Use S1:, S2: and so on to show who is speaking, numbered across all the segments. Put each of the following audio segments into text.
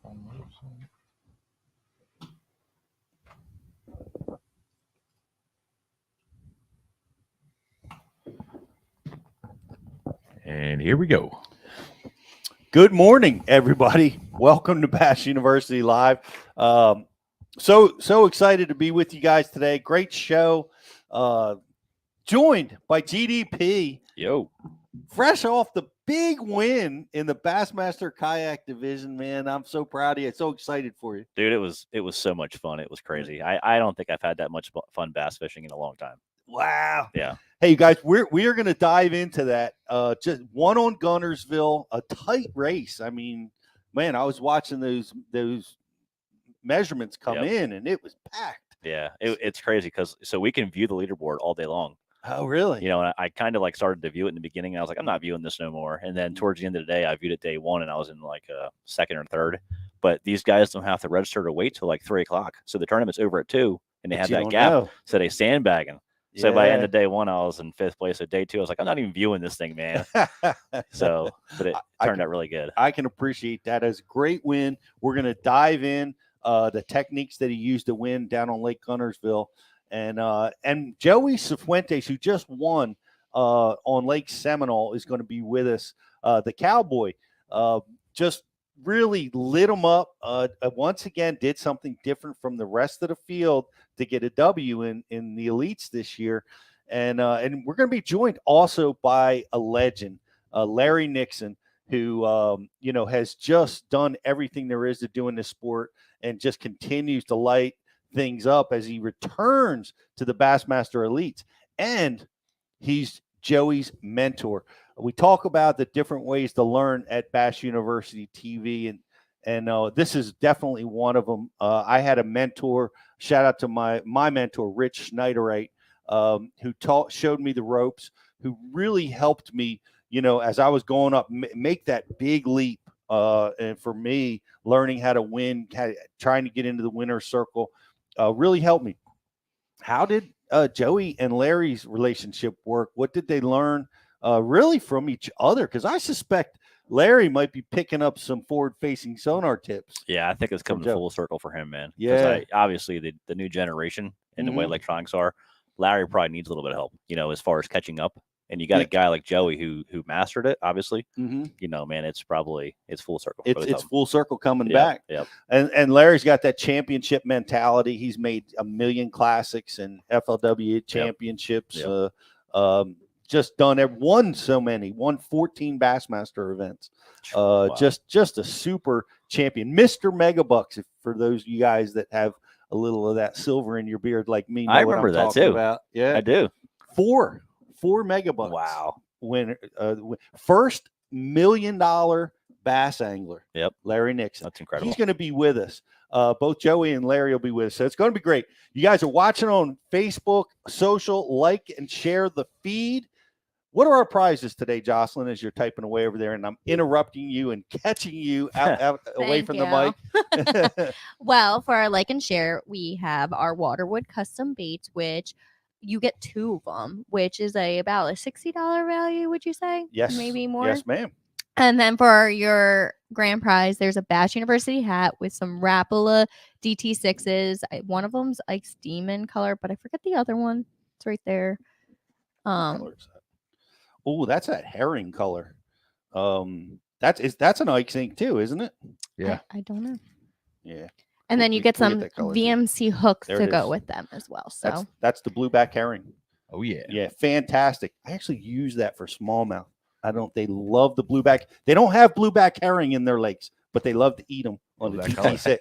S1: And here we go.
S2: Good morning, everybody. Welcome to Bass University Live. So excited to be with you guys today. Great show. Joined by GDP.
S3: Yo.
S2: Fresh off the big win in the Bassmaster Kayak division, man. I'm so proud of you. So excited for you.
S3: Dude, it was so much fun. It was crazy. I don't think I've had that much fun bass fishing in a long time.
S2: Wow.
S3: Yeah.
S2: Hey, you guys, we are going to dive into that. Just one on Guntersville, a tight race. I mean, man, I was watching those measurements come in, and it was packed.
S3: Yeah, it's crazy because so we can view the leaderboard all day long.
S2: Oh, really?
S3: You know, and I kind of like started to view it in the beginning. And I was like, I'm not viewing this no more. And then towards the end of the day, I viewed it day one, and I was in like a second or third. But these guys don't have to register to wait till like 3 o'clock. So the tournament's over at 2, and they have that gap. So they sandbagging. So by the end of day one, I was in 5th place. At day 2, I was like, I'm not even viewing this thing, man. So, but it turned out really good.
S2: I can appreciate that. As a great win. We're going to dive in the techniques that he used to win down on Lake Guntersville. And Joey Cifuentes, who just won on Lake Seminole, is going to be with us. The Cowboy just really lit him up. Once again, did something different from the rest of the field to get a W in the elites this year. And we're going to be joined also by a legend, Larry Nixon, who has just done everything there is to do in this sport and just continues to light things up as he returns to the Bassmaster Elites. And he's Joey's mentor. We talk about the different ways to learn at Bass University TV, and this is definitely one of them. I had a mentor. Shout out to my mentor, Rich Schneiderite, who showed me the ropes, who really helped me, as I was going up, make that big leap. And for me, learning how to win, trying to get into the winner's circle, really helped me. How did Joey and Larry's relationship work? What did they learn really from each other? Because I suspect Larry might be picking up some forward-facing sonar tips.
S3: Yeah, I think it's coming full circle for him, man.
S2: Yeah.
S3: Obviously, the new generation and the way electronics are, Larry probably needs a little bit of help, as far as catching up. And you got a guy like Joey who mastered it, obviously. Man, it's full circle.
S2: It's full circle coming back.
S3: Yep.
S2: And Larry's got that championship mentality. He's made 1 million classics and FLW championships.
S3: Yep.
S2: Just won 14 Bassmaster events.
S3: Wow.
S2: Just a super champion, Mr. Megabucks. For those of you guys that have a little of that silver in your beard like me,
S3: I remember that too.
S2: About. Yeah,
S3: I do.
S2: 4 Megabucks.
S3: Wow.
S2: First $1 million bass angler.
S3: Yep.
S2: Larry Nixon.
S3: That's incredible.
S2: He's going to be with us. Both Joey and Larry will be with us. So it's going to be great. You guys are watching on Facebook, social, like and share the feed. What are our prizes today, Jocelyn, as you're typing away over there? And I'm interrupting you and catching you out away from the mic.
S4: Well, for our like and share, we have our Waterwood custom baits, which you get 2 of them, which is about a $60 value, would you say?
S2: Yes.
S4: Maybe more?
S2: Yes, ma'am.
S4: And then for your grand prize, there's a Bass University hat with some Rapala DT6s. One of them's Ike's Demon color, but I forget the other one. It's right there.
S2: Oh, that's that herring color. That's an Ike's ink too, isn't it?
S1: Yeah.
S4: I don't know.
S2: Yeah.
S4: And then you get some
S2: color,
S4: VMC hooks
S2: there
S4: to
S2: it
S4: go
S2: is.
S4: with them as well. So
S2: that's the blueback herring.
S1: Oh yeah.
S2: Yeah, fantastic. I actually use that for smallmouth. They love the blueback. They don't have blueback herring in their lakes, but they love to eat them on the GT6.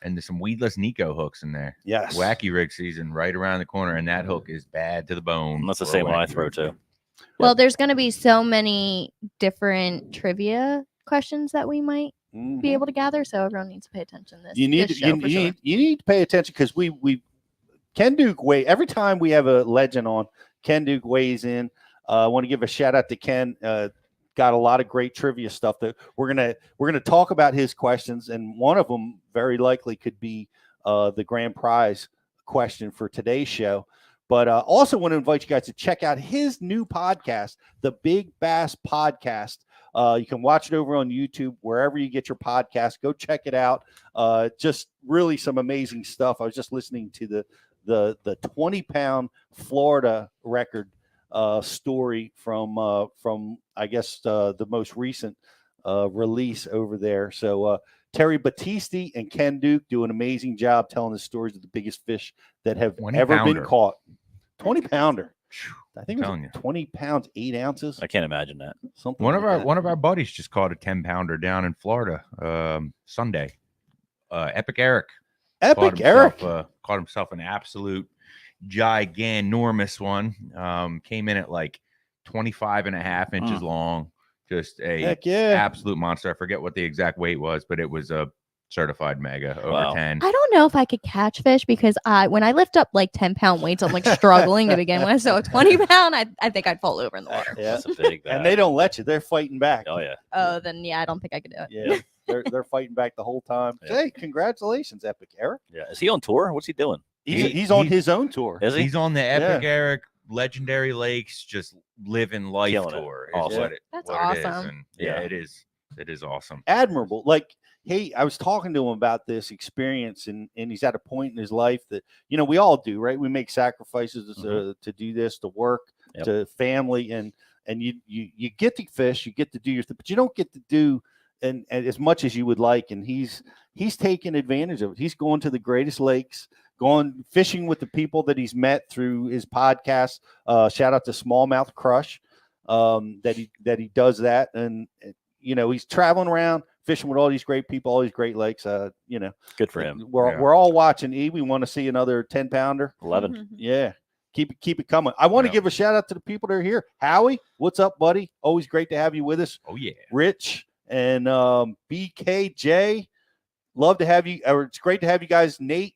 S1: And there's some weedless Nico hooks in there.
S2: Yes.
S1: Wacky rig season right around the corner, and that hook is bad to the bone.
S3: That's the same one I throw too.
S4: Well, there's going to be so many different trivia questions that we might be able to gather, so everyone needs to pay attention.
S2: You need to pay attention because we Ken Duke every time we have a legend on, Ken Duke weighs in. I want to give a shout out to Ken. Got a lot of great trivia stuff that we're gonna talk about his questions, and one of them very likely could be the grand prize question for today's show. But also want to invite you guys to check out his new podcast, the Big Bass Podcast. You can watch it over on YouTube, wherever you get your podcast. Go check it out. Just really some amazing stuff. I was just listening to the 20-pound Florida record story from I guess the most recent release over there. So Terry Battisti and Ken Duke do an amazing job telling the stories of the biggest fish that have ever been caught. 20-pounder. I think it was 20 pounds, 8 ounces.
S3: I can't imagine that.
S2: Something
S1: One
S2: like
S1: of our buddies just caught a 10-pounder down in Florida Sunday. Epic Eric. Caught himself an absolute giganormous one. Came in at like 25.5 inches long. Just a absolute monster. I forget what the exact weight was, but it was a certified mega over 10.
S4: I don't know if I could catch fish because when I lift up like 10-pound weights, I'm like struggling to begin with. So a 20-pound, I think I'd fall over in the water.
S2: Yeah.
S3: That's a big bag.
S2: And they don't let you. They're fighting back.
S3: Oh yeah.
S4: Oh, then I don't think I could do it.
S2: Yeah. They're fighting back the whole time.
S3: Yeah.
S2: Hey, congratulations, Epic Eric.
S3: Yeah. Is he on tour? What's he doing?
S2: He's on his own tour.
S3: Is he?
S1: He's on the Epic Eric Legendary Lakes, just living life tour.
S3: Awesome.
S4: That's
S1: what it is.
S4: awesome.
S1: And it is. It is awesome.
S2: Admirable. Like, hey, I was talking to him about this experience, and he's at a point in his life that, we all do, right? We make sacrifices to do this, to work, to family, and you get to fish, you get to do your thing, but you don't get to do and as much as you would like. And he's taking advantage of it. He's going to the greatest lakes, going fishing with the people that he's met through his podcast. Shout out to Smallmouth Crush, that he does that, and he's traveling around fishing with all these great people, all these great lakes.
S3: Good for him.
S2: We're all watching. We want to see another 10-pounder.
S3: 11.
S4: Mm-hmm.
S2: Yeah. Keep it coming. I want to give a shout out to the people that are here. Howie, what's up, buddy? Always great to have you with us.
S1: Oh yeah.
S2: Rich and BKJ, love to have you. Or it's great to have you guys. Nate,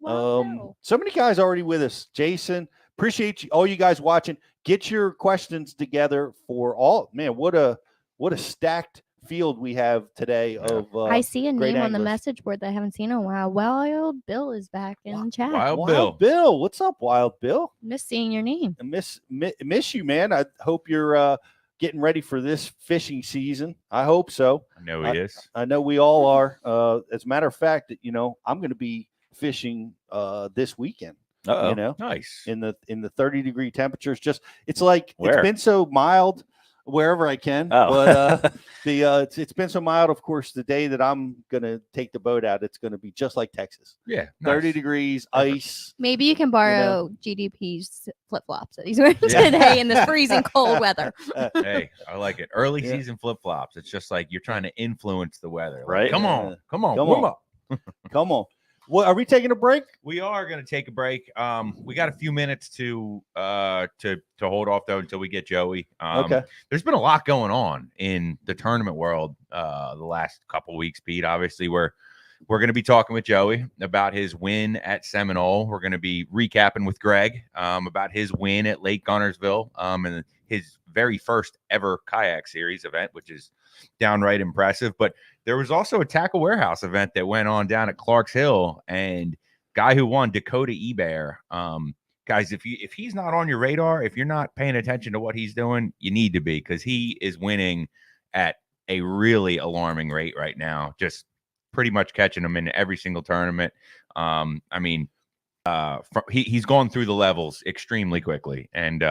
S2: so many guys already with us. Jason, appreciate you, all you guys watching. Get your questions together for all. Man, what a stacked field we have today of
S4: I see a name on the
S2: anglers.
S4: message board that I haven't seen in a while. Wild Bill is back in chat.
S2: Wild Bill, what's up, Wild Bill?
S4: Miss seeing your name.
S2: I miss you, man. I hope you're getting ready for this fishing season. I hope so.
S1: I know he is.
S2: I know we all are. As a matter of fact, I'm going to be fishing this weekend.
S1: Nice
S2: in the 30-degree temperatures. It's like
S3: Where?
S2: It's been so mild wherever I can. But it's been so mild. Of course, the day that I'm gonna take the boat out, it's gonna be just like Texas.
S1: Yeah,
S2: 30 degrees, ice.
S4: Maybe you can borrow GDP's flip flops that he's wearing today in this freezing cold weather.
S1: Hey, I like it. Early season flip flops. It's just like you're trying to influence the weather. Like,
S3: Right?
S1: Come on, warm up.
S2: Come on. Well, are we taking a break?
S1: We are going to take a break. We got a few minutes to hold off though until we get Joey.
S2: Okay.
S1: There's been a lot going on in the tournament world the last couple weeks, Pete. Obviously, we're going to be talking with Joey about his win at Seminole. We're going to be recapping with Greg about his win at Lake Guntersville and his very first ever kayak series event, which is downright impressive. But there was also a Tackle Warehouse event that went on down at Clark's Hill, and guy who won, Dakota Ebear. Guys, if he's not on your radar, if you're not paying attention to what he's doing, you need to be, because he is winning at a really alarming rate right now. Just pretty much catching them in every single tournament. He's gone through the levels extremely quickly, and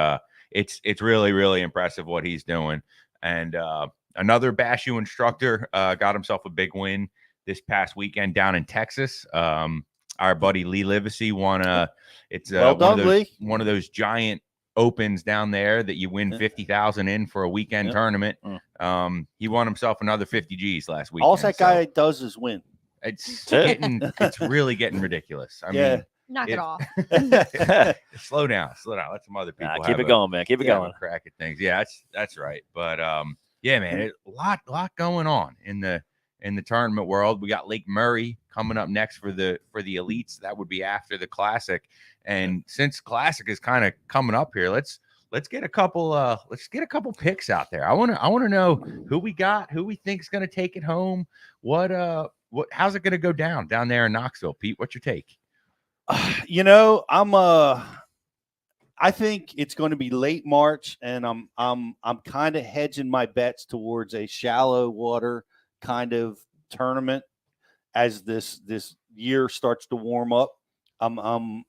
S1: it's really, really impressive what he's doing. And another BASSU instructor got himself a big win this past weekend down in Texas. Our buddy Lee Livesey won one of those giant opens down there that you win 50,000 in for a weekend tournament. He won himself another 50 G's last weekend.
S2: All that guy does is win.
S1: It's really getting ridiculous. I mean,
S4: knock it off.
S1: slow down. Let some other people
S3: keep it going, man. Keep it going.
S1: Crack at things. Yeah, that's right. But yeah, man, a lot going on in the tournament world. We got Lake Murray coming up next for the elites. That would be after the Classic. And since Classic is kind of coming up here, let's get a couple picks out there. I want to know who we got, who we think is going to take it home. How's it going to go down there in Knoxville, Pete? What's your take?
S2: I'm I think it's going to be late March, and I'm kind of hedging my bets towards a shallow water kind of tournament as this year starts to warm up. I'm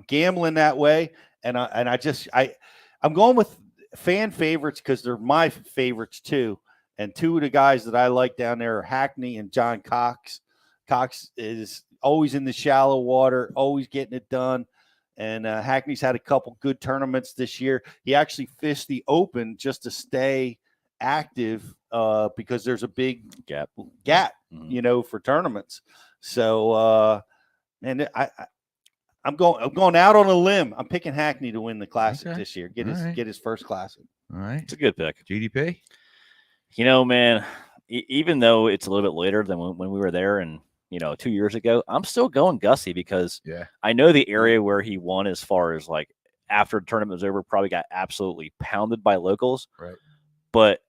S2: gambling that way, and I'm going with fan favorites because they're my favorites too. And two of the guys that I like down there are Hackney and John Cox. Cox is always in the shallow water, always getting it done. And Hackney's had a couple good tournaments this year. He actually fished the Open just to stay active because there's a big gap, for tournaments. So, and I'm going out on a limb. I'm picking Hackney to win the Classic this year. Get his first Classic.
S1: All right,
S3: it's a good pick.
S1: GDP.
S3: Man, even though it's a little bit later than when we were there and 2 years ago, I'm still going Gussie because I know the area where he won as far as like after the tournament was over, probably got absolutely pounded by locals.
S1: Right.
S3: But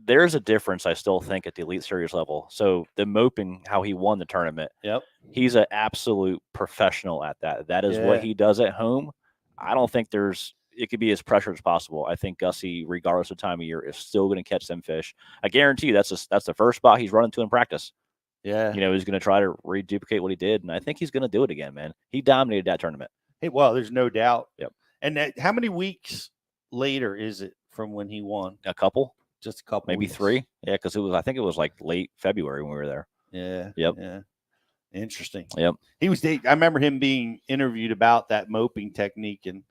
S3: there's a difference, I still think, at the Elite Series level. So the moping, how he won the tournament.
S2: Yep.
S3: He's an absolute professional at that. That is what he does at home. I don't think it could be as pressured as possible. I think Gussie, regardless of time of year, is still going to catch them fish. I guarantee you that's the first spot he's running to in practice.
S2: Yeah.
S3: He's going to try to reduplicate what he did. And I think he's going to do it again, man. He dominated that tournament.
S2: Hey, well, there's no doubt.
S3: Yep.
S2: And how many weeks later is it from when he won?
S3: A couple.
S2: Just a couple.
S3: Maybe
S2: weeks.
S3: 3. Yeah, because I think it was like late February when we were there.
S2: Yeah.
S3: Yep.
S2: Yeah. Interesting.
S3: Yep.
S2: I remember him being interviewed about that moping technique and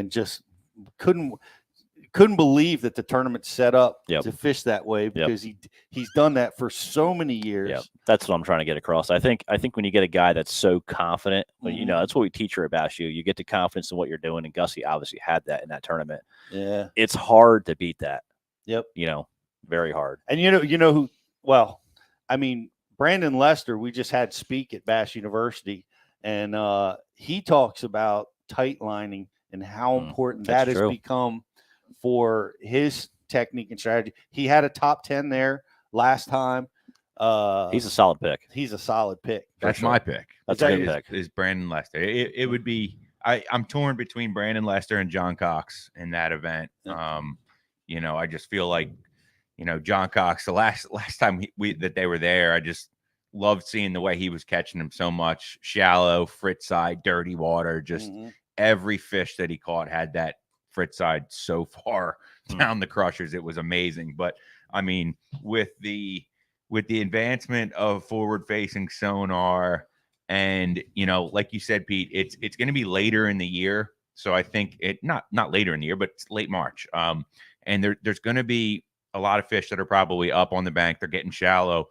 S2: just couldn't believe that the tournament's set up to fish that way because he's done that for so many years.
S3: Yeah, that's what I'm trying to get across. I think when you get a guy that's so confident, that's what we teach her about you get the confidence in what you're doing, and Gussie obviously had that in that tournament.
S2: Yeah,
S3: it's hard to beat that.
S2: Yep,
S3: very hard.
S2: And you know who? Well, I mean, Brandon Lester, we just had speak at Bass University, and he talks about tight lining and how important that has become for his technique and strategy. He had a top 10 there last time.
S3: He's a solid pick.
S2: He's a solid pick.
S1: That's my pick.
S3: That's a good pick.
S1: Is Brandon Lester. It would be I'm torn between Brandon Lester and John Cox in that event.
S2: Yeah.
S1: I just feel like, John Cox, the last time that they were there, I just loved seeing the way he was catching them so much. Shallow, frit side, dirty water, just every fish that he caught had that frit side so far down the crushers. It was amazing. But I mean, with the advancement of forward facing sonar and, like you said, Pete, it's going to be later in the year. So I think not later in the year, but it's late March. And there's going to be a lot of fish that are probably up on the bank. They're getting shallow,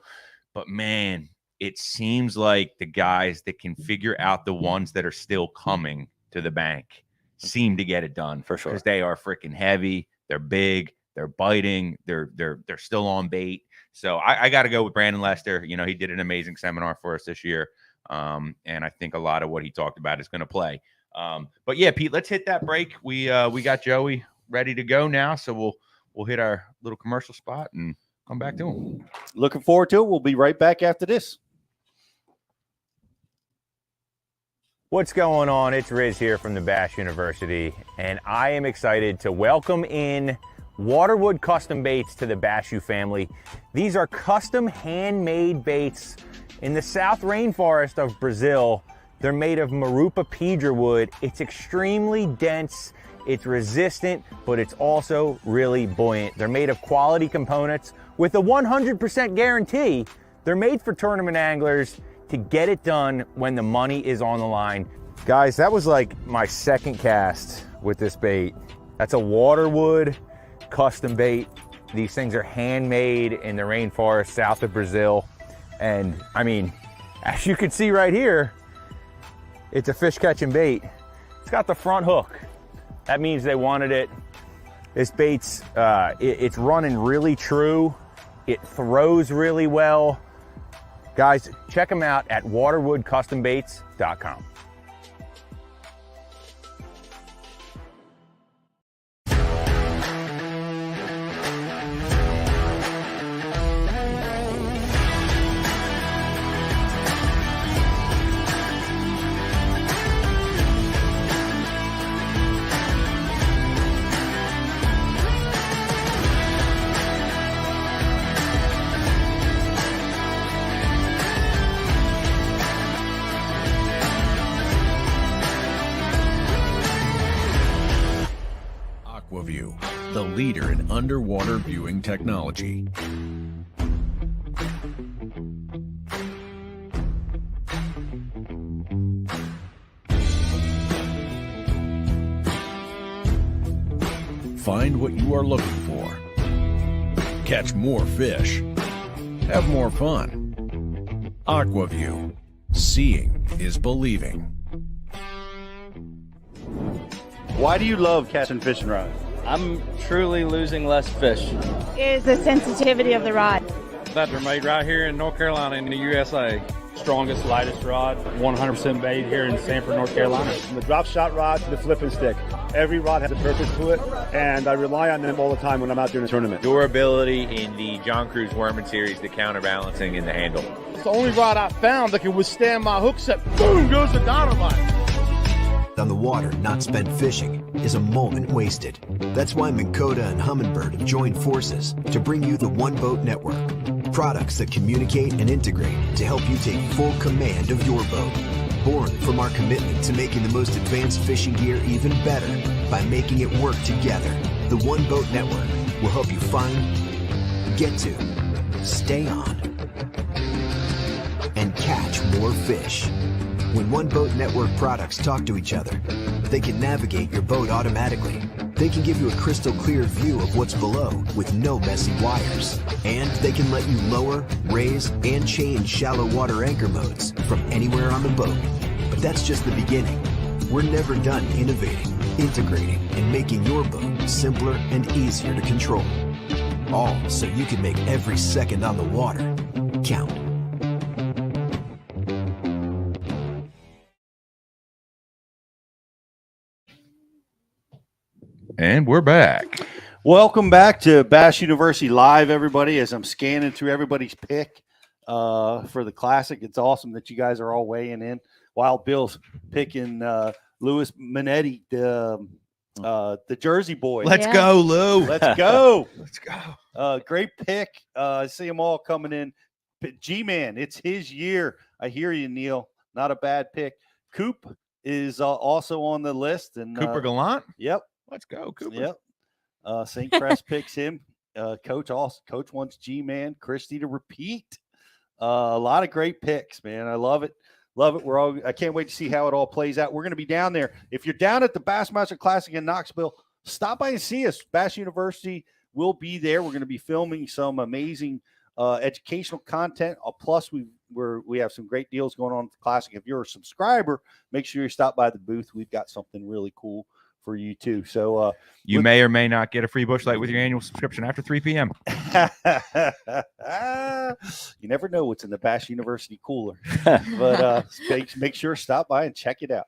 S1: but man, it seems like the guys that can figure out the ones that are still coming to the bank seem to get it done
S3: for sure,
S1: because they are freaking heavy. They're big. They're biting. They're still on bait. So I got to go with Brandon Lester. He did an amazing seminar for us this year, and I think a lot of what he talked about is going to play. But yeah, Pete, let's hit that break. We got Joey ready to go now, so we'll hit our little commercial spot and come back to him.
S2: Looking forward to it. We'll be right back after this.
S5: What's going on? It's Riz here from the Bass University, and I am excited to welcome in Waterwood Custom Baits to the Bass U family. These are custom handmade baits in the South Rainforest of Brazil. They're made of Marupa pedra wood. It's extremely dense, it's resistant, but it's also really buoyant. They're made of quality components with a 100% guarantee. They're made for tournament anglers to get it done when the money is on the line. Guys, that was like my second cast with this bait. That's a Waterwood custom bait. These things are handmade in the rainforest south of Brazil. And I mean, as you can see right here, it's a fish catching bait. It's got the front hook. That means they wanted it. This bait's, it's running really true. It throws really well. Guys, check them out at waterwoodcustombaits.com.
S6: leader in underwater viewing technology. Find what you are looking for. Catch more fish. Have more fun. AquaView. Seeing is believing.
S2: Why do you love casting fishing rods?
S7: I'm truly losing less fish.
S8: Is the sensitivity of the rod.
S7: That they're made right here in North Carolina in the USA.
S9: Strongest, lightest rod, 100% made here in Sanford, North Carolina.
S10: From the drop shot rod to the flipping stick. Every rod has a purpose to it, and I rely on them all the time when I'm out doing a tournament.
S1: Durability in the John Cruz Worming series, the counterbalancing in the handle.
S9: It's the only rod I found that can withstand my hook set. Boom goes the dynamite.
S11: On the water not spent fishing is a moment wasted. That's why Minn Kota and Humminbird have joined forces to bring you the One Boat Network. Products that communicate and integrate to help you take full command of your boat. Born from our commitment to making the most advanced fishing gear even better by making it work together. The One Boat Network will help you find, get to, stay on, and catch more fish. When One Boat Network products talk to each other, they can navigate your boat automatically. They can give you a crystal clear view of what's below with no messy wires. And they can let you lower, raise, and change shallow water anchor modes from anywhere on the boat. But that's just the beginning. We're never done innovating, integrating, and making your boat simpler and easier to control. All so you can make every second on the water count.
S1: And we're back.
S2: Welcome back to Bass University Live, everybody. As I'm scanning through everybody's pick for the Classic, it's awesome that you guys are all weighing in. Wild Bill's picking Louis Minetti, the Jersey boy.
S1: Let's go, Lou.
S2: Let's go.
S1: Let's go.
S2: Great pick. I see them all coming in. G-Man, it's his year. I hear you, Neil. Not a bad pick. Coop is also on the list. And
S1: Cooper Gallant?
S2: Yep.
S1: Let's go, Cooper.
S2: Yep. St. Crest picks him. Coach wants G-Man. Christie to repeat. A lot of great picks, man. I love it. Love it. I can't wait to see how it all plays out. We're going to be down there. If you're down at the Bassmaster Classic in Knoxville, stop by and see us. Bass University will be there. We're going to be filming some amazing educational content. Plus, we have some great deals going on at the Classic. If you're a subscriber, make sure you stop by the booth. We've got something really cool for you too. So
S1: you may or may not get a free bush light with your annual subscription after 3 p.m.
S2: You never know what's in the Bass University cooler. But make sure to stop by and check it out.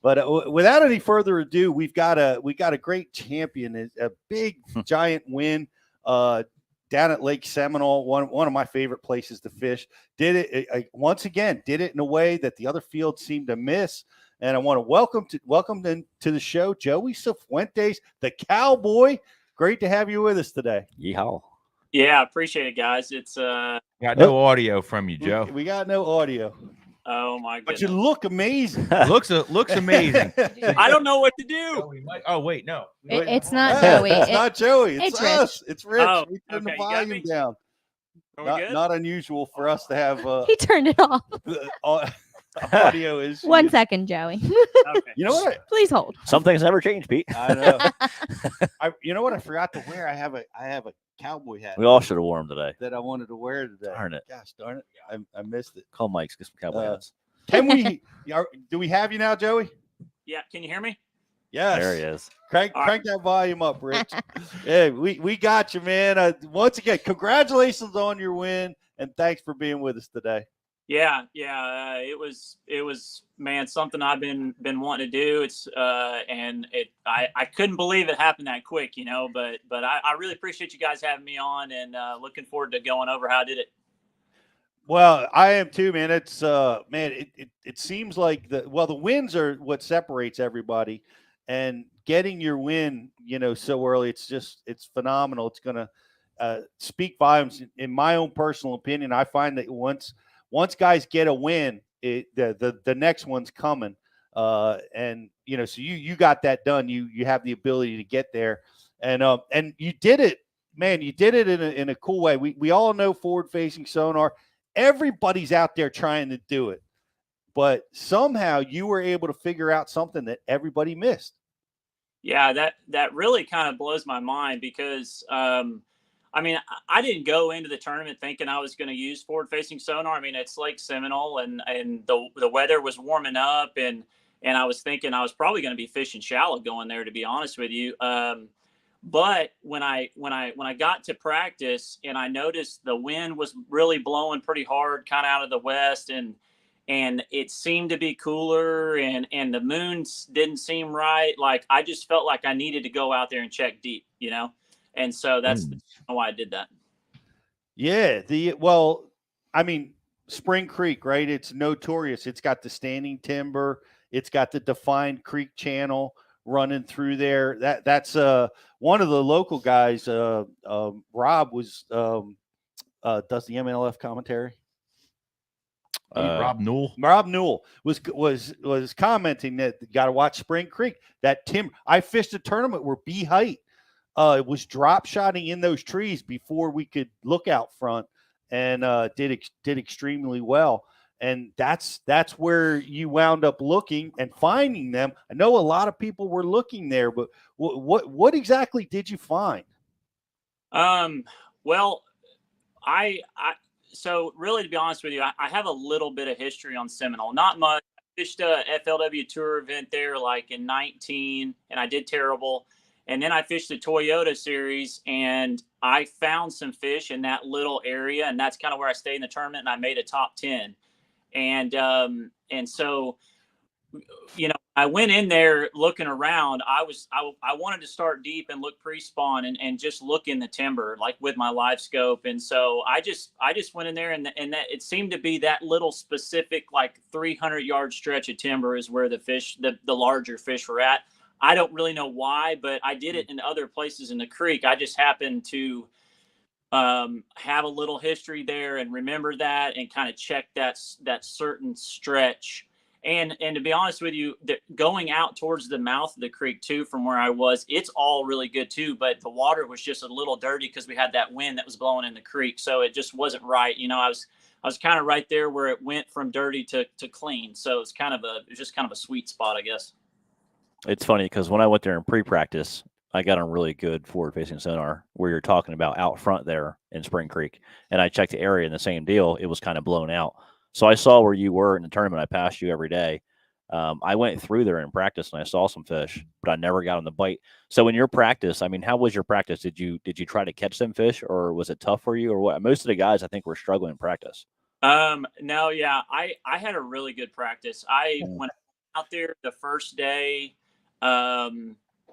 S2: But without any further ado, we got a great champion, a big giant win down at Lake Seminole, one of my favorite places to fish. Did it once again, did it in a way that the other fields seemed to miss. And I want to welcome to the show, Joey Cifuentes, the Cowboy. Great to have you with us today.
S3: Yeehaw.
S12: Yeah, appreciate it, guys. It's
S1: got no audio from you, Joe.
S2: We got no audio.
S12: Oh my goodness.
S2: But you look amazing.
S1: looks amazing.
S12: I don't know what to do.
S1: Oh wait, no.
S4: It's not Joey.
S2: It's not Joey. It's us.
S4: Rich.
S2: It's Rich.
S12: Oh,
S2: We turned the
S12: okay,
S2: volume down.
S12: Are we good?
S2: Not unusual for us to have
S4: He turned it off.
S2: audio is
S4: 1 second, Joey.
S12: Okay.
S2: You know what?
S4: Please hold.
S3: Some things never change, Pete.
S2: I know. You know what? I forgot to wear. I have a cowboy hat.
S3: We all should have worn them today.
S2: That I wanted to wear today.
S3: Darn it.
S2: Gosh darn it. I missed it.
S3: Call Mike's, get some cowboy hats.
S2: Can we? Do we have you now, Joey?
S12: Yeah, can you hear me?
S2: Yes.
S3: There he is.
S2: Crank that volume up, Rich. Hey, we got you, man. Once again, congratulations on your win, and thanks for being with us today.
S12: Yeah. It was man, something I've been wanting to do. It's I couldn't believe it happened that quick, but I really appreciate you guys having me on, and looking forward to going over how I did it.
S2: Well, I am too, man. It's it seems like the wins are what separates everybody, and getting your win, so early, it's phenomenal. It's gonna speak volumes. In my own personal opinion, I find that once guys get a win, the next one's coming. And so you got that done. You have the ability to get there, And you did it, man. You did it in a cool way. We all know forward-facing sonar. Everybody's out there trying to do it, but somehow you were able to figure out something that everybody missed.
S12: Yeah, that really kind of blows my mind because I mean, I didn't go into the tournament thinking I was going to use forward-facing sonar. I mean, it's Lake Seminole, and the weather was warming up, and I was thinking I was probably going to be fishing shallow going there, to be honest with you. But when I got to practice and I noticed the wind was really blowing pretty hard, kind of out of the west, and it seemed to be cooler, and the moon didn't seem right. Like, I just felt like I needed to go out there and check deep, you know? And so that's why I did that.
S2: Yeah. Well, I mean, Spring Creek, right? It's notorious. It's got the standing timber. It's got the defined creek channel running through there. That's one of the local guys. Rob does the MLF commentary.
S1: Rob Newell.
S2: Rob Newell was commenting that you got to watch Spring Creek. That timber. I fished a tournament where B height. It was drop shotting in those trees before we could look out front, and did extremely well. And that's where you wound up looking and finding them. I know a lot of people were looking there, but what exactly did you find?
S12: Well, so really, to be honest with you, I have a little bit of history on Seminole, not much. I fished a FLW tour event there like in 19, and I did terrible. And then I fished the Toyota series, and I found some fish in that little area, and that's kind of where I stayed in the tournament, and I made a top 10. And so, you know, I went in there looking around. I wanted to start deep and look pre-spawn and just look in the timber, like with my live scope. And so I just went in there, and that it seemed to be that little specific, like 300-yard stretch of timber is where the fish, the larger fish were at. I don't really know why, but I did it in other places in the creek. I just happened to have a little history there and remember that and kind of check that certain stretch. And to be honest with you, going out towards the mouth of the creek too, from where I was, it's all really good too. But the water was just a little dirty because we had that wind that was blowing in the creek, so it just wasn't right. You know, I was kind of right there where it went from dirty to clean. So it's just kind of a sweet spot, I guess.
S3: It's funny because when I went there in pre-practice, I got a really good forward-facing sonar where you're talking about out front there in Spring Creek, and I checked the area and the same deal. It was kind of blown out. So I saw where you were in the tournament. I passed you every day. I went through there in practice and I saw some fish, but I never got on the bite. So in your practice, I mean, how was your practice? Did you try to catch some fish, or was it tough for you, or what? Most of the guys I think were struggling in practice.
S12: No, yeah, I had a really good practice. When out there the first day,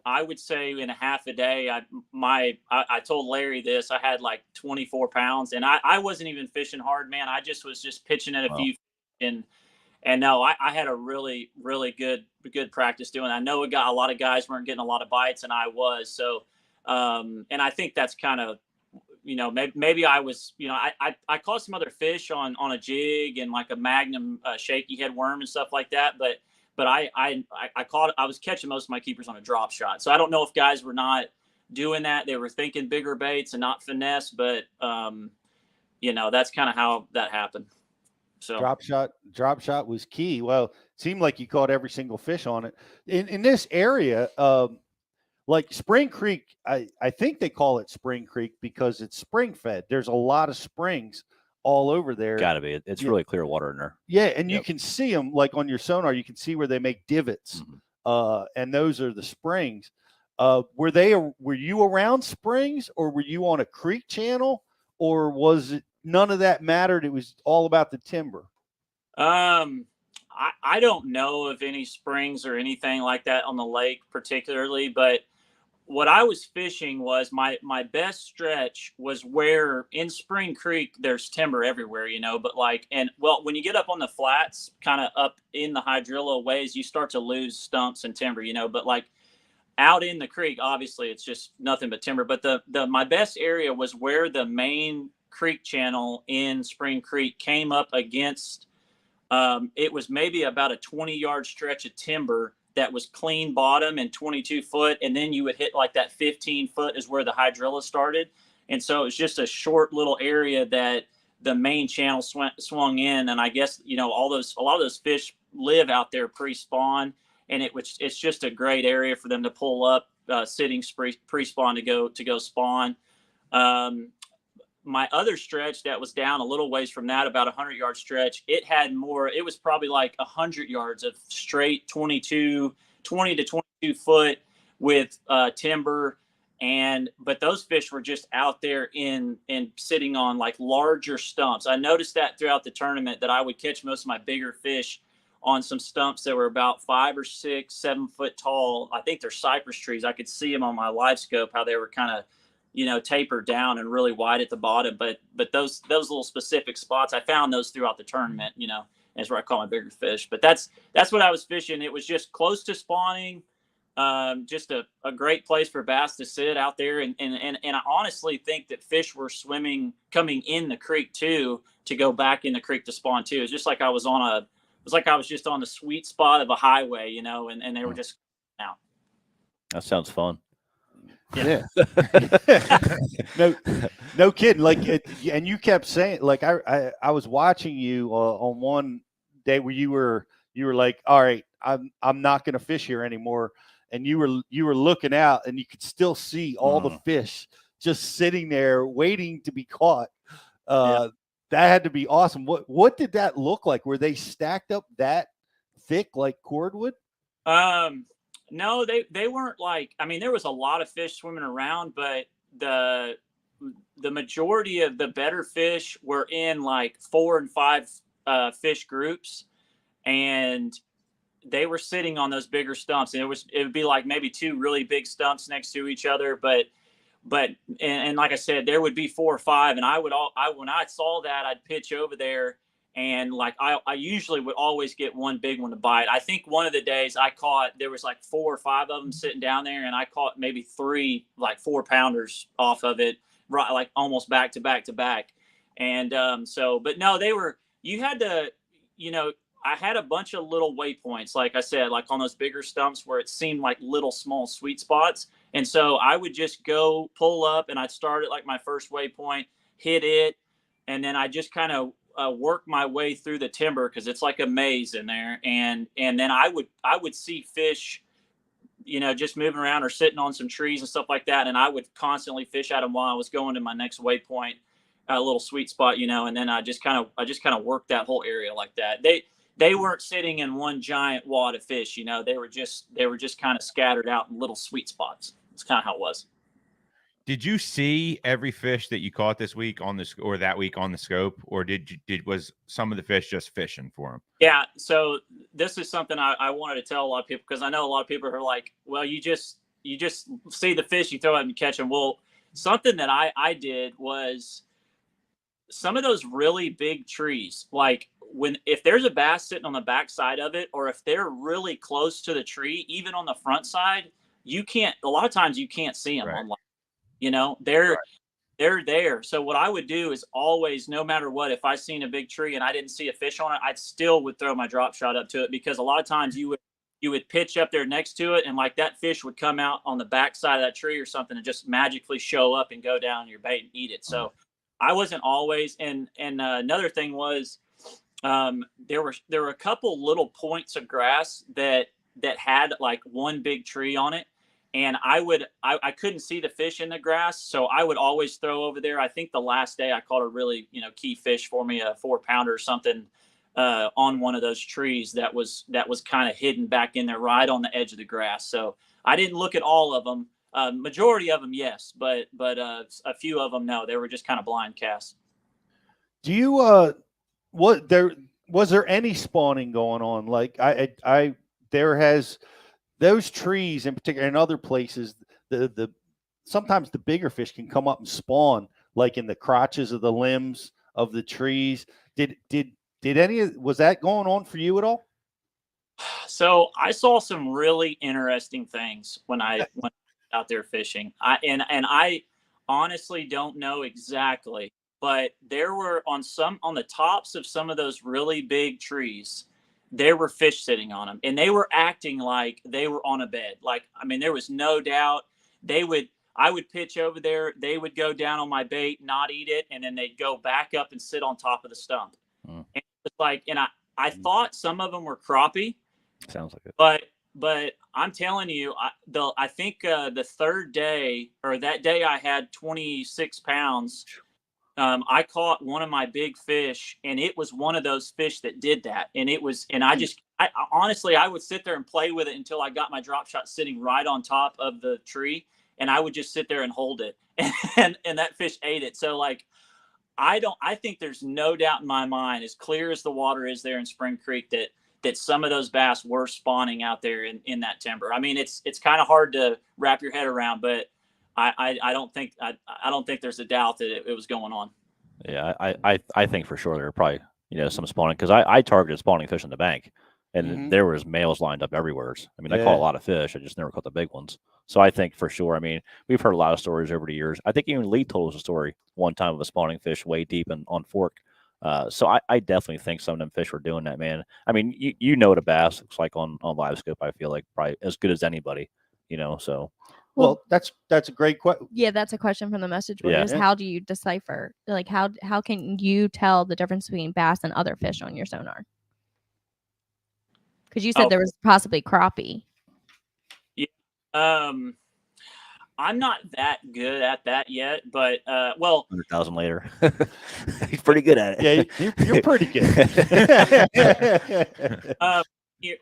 S12: I would say in a half a day, I told Larry this, I had like 24 pounds, and I wasn't even fishing hard, man. I just was pitching at a few, and no, I had a really, really good practice doing it. I know a lot of guys weren't getting a lot of bites, and I was. So, and I think that's kind of, you know, maybe I was, you know, I caught some other fish on a jig and like a Magnum shaky head worm and stuff like that, but I was catching most of my keepers on a drop shot. So I don't know if guys were not doing that. They were thinking bigger baits and not finesse, but you know, that's kind of how that happened. So
S2: drop shot was key. Well, it seemed like you caught every single fish on it in this area. Like Spring Creek, I think they call it Spring Creek because it's spring fed. There's a lot of springs all over there.
S3: Gotta be. It's really clear water in there.
S2: Yeah, and you can see them like on your sonar. You can see where they make divots, and those are the springs. Were you around springs, or were you on a creek channel, or was it none of that mattered? It was all about the timber.
S12: I don't know of any springs or anything like that on the lake particularly, but what I was fishing was my best stretch was where in Spring Creek there's timber everywhere, you know, but when you get up on the flats, kind of up in the hydrilla ways, you start to lose stumps and timber, you know, but like out in the creek, obviously it's just nothing but timber. But my best area was where the main creek channel in Spring Creek came up against, it was maybe about a 20-yard stretch of timber that was clean bottom and 22 foot. And then you would hit like that 15 foot is where the hydrilla started. And so it was just a short little area that the main channel swung in. And I guess, a lot of those fish live out there pre-spawn, and it's just a great area for them to pull up, sittings pre-spawn to go spawn. My other stretch that was down a little ways from that, about 100-yard stretch, it was probably like 100 yards of straight 20 to 22 foot with timber. But those fish were just out there in sitting on like larger stumps. I noticed that throughout the tournament, that I would catch most of my bigger fish on some stumps that were about 5 or 6, 7 foot tall. I think they're cypress trees. I could see them on my live scope, how they were kind of, tapered down and really wide at the bottom. But those little specific spots, I found those throughout the tournament, that's where I caught my bigger fish. But that's what I was fishing. It was just close to spawning. Just a great place for bass to sit out there. And I honestly think that fish were coming in the creek too, to go back in the creek to spawn too. It's just like I was just on the sweet spot of a highway, and they were just out.
S3: That sounds fun.
S2: Yeah. No kidding. And you kept saying, like, I was watching you on one day where you were like, all right, I'm not going to fish here anymore. And you were looking out, and you could still see all the fish just sitting there waiting to be caught. That had to be awesome. What did that look like? Were they stacked up that thick like cordwood?
S12: No, they weren't like, there was a lot of fish swimming around, but the majority of the better fish were in like 4 and 5 fish groups, and they were sitting on those bigger stumps. And it would be like maybe 2 really big stumps next to each other, but like I said, there would be 4 or 5, and when I saw that, I'd pitch over there. And like I usually would always get one big one to bite. I think one of the days there was like 4 or 5 of them sitting down there, and I caught maybe 3 like 4-pounders off of it, right, like almost back to back to back. And but no, you had to, I had a bunch of little waypoints, like I said, like on those bigger stumps where it seemed like little small sweet spots. And so I would just go pull up, and I'd start at like my first waypoint, hit it, and then I just kind of work my way through the timber, because it's like a maze in there, and then I would see fish, just moving around or sitting on some trees and stuff like that, and I would constantly fish at them while I was going to my next waypoint, a little sweet spot, and then I just kind of worked that whole area like that. They weren't sitting in one giant wad of fish, they were just kind of scattered out in little sweet spots. It's kind of how it was.
S1: Did you see every fish that you caught this week or that week on the scope, or was some of the fish just fishing for them?
S12: Yeah. So this is something I wanted to tell a lot of people, because I know a lot of people are like, well, you just see the fish, you throw it and catch them. Well, something that I did was some of those really big trees, like if there's a bass sitting on the back side of it, or if they're really close to the tree, even on the front side, a lot of times you can't see them online. They're there. So what I would do is always, no matter what, if I seen a big tree and I didn't see a fish on it, I still would throw my drop shot up to it, because a lot of times you would pitch up there next to it, and like that fish would come out on the back side of that tree or something and just magically show up and go down your bait and eat it. So I wasn't always. And another thing was, there were a couple little points of grass that had like one big tree on it. And I couldn't see the fish in the grass, so I would always throw over there. I think the last day I caught a really, key fish for me, a 4-pounder or something, on one of those trees that was kind of hidden back in there right on the edge of the grass. So I didn't look at all of them. Majority of them, yes, but a few of them, no. They were just kind of blind casts.
S2: Do you was there any spawning going on? Like there has. Those trees in particular, and other places, sometimes the bigger fish can come up and spawn, like in the crotches of the limbs of the trees. Was that going on for you at all?
S12: So I saw some really interesting things when I went out there fishing. I honestly don't know exactly, but there were on the tops of some of those really big trees, there were fish sitting on them, and they were acting like they were on a bed. Like, I mean, there was no doubt I would pitch over there. They would go down on my bait, not eat it. And then they'd go back up and sit on top of the stump. And it's like, and I thought some of them were crappie.
S3: Sounds like it.
S12: But I'm telling you, I think the third day, or that day, I had 26 pounds. I caught one of my big fish, and it was one of those fish that did that. And I honestly, I would sit there and play with it until I got my drop shot sitting right on top of the tree, and I would just sit there and hold it, and that fish ate it. So like, I think there's no doubt in my mind, as clear as the water is there in Spring Creek, that some of those bass were spawning out there in that timber. I mean, it's kind of hard to wrap your head around, but I don't think there's a doubt that it was going on.
S3: Yeah, I think for sure there were probably, some spawning, because I targeted spawning fish in the bank, and there was males lined up everywhere. I mean, I caught a lot of fish. I just never caught the big ones. So I think for sure, I mean, we've heard a lot of stories over the years. I think even Lee told us a story one time of a spawning fish way deep on Fork. So I definitely think some of them fish were doing that, man. I mean, you know what a bass looks like on live scope. I feel like probably as good as anybody, so.
S2: Well, that's a great question.
S4: Yeah, that's a question from the message board. Is how do you decipher? Like, how can you tell the difference between bass and other fish on your sonar? Because you said there was possibly crappie.
S12: Yeah. I'm not that good at that yet, but
S3: 100,000 later, he's pretty good at
S2: it. Yeah, you're pretty good.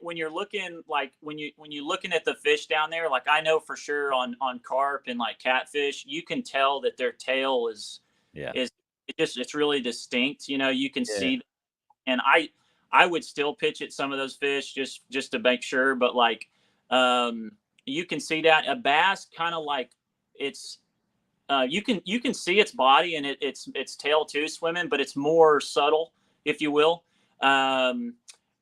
S12: When you're looking, like when you looking at the fish down there, like I know for sure on carp and like catfish, you can tell that their tail is it's really distinct. You can see, and I would still pitch at some of those fish just to make sure, but like you can see that a bass kind of like it's you can see its body and its tail too swimming, but it's more subtle, if you will.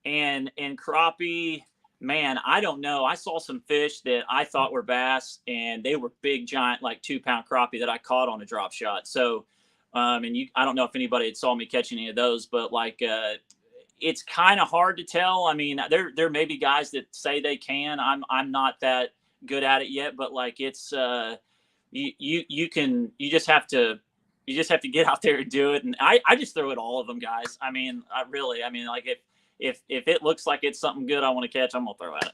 S12: And crappie, man, I don't know. I saw some fish that I thought were bass, and they were big, giant, like 2-pound crappie that I caught on a drop shot. So, I don't know if anybody had saw me catch any of those, but like, it's kind of hard to tell. I mean, there may be guys that say they can. I'm not that good at it yet, but like it's you just have to get out there and do it. And I just throw at all of them, guys. I mean, like if it looks like it's something good I want to catch, I'm gonna throw at it.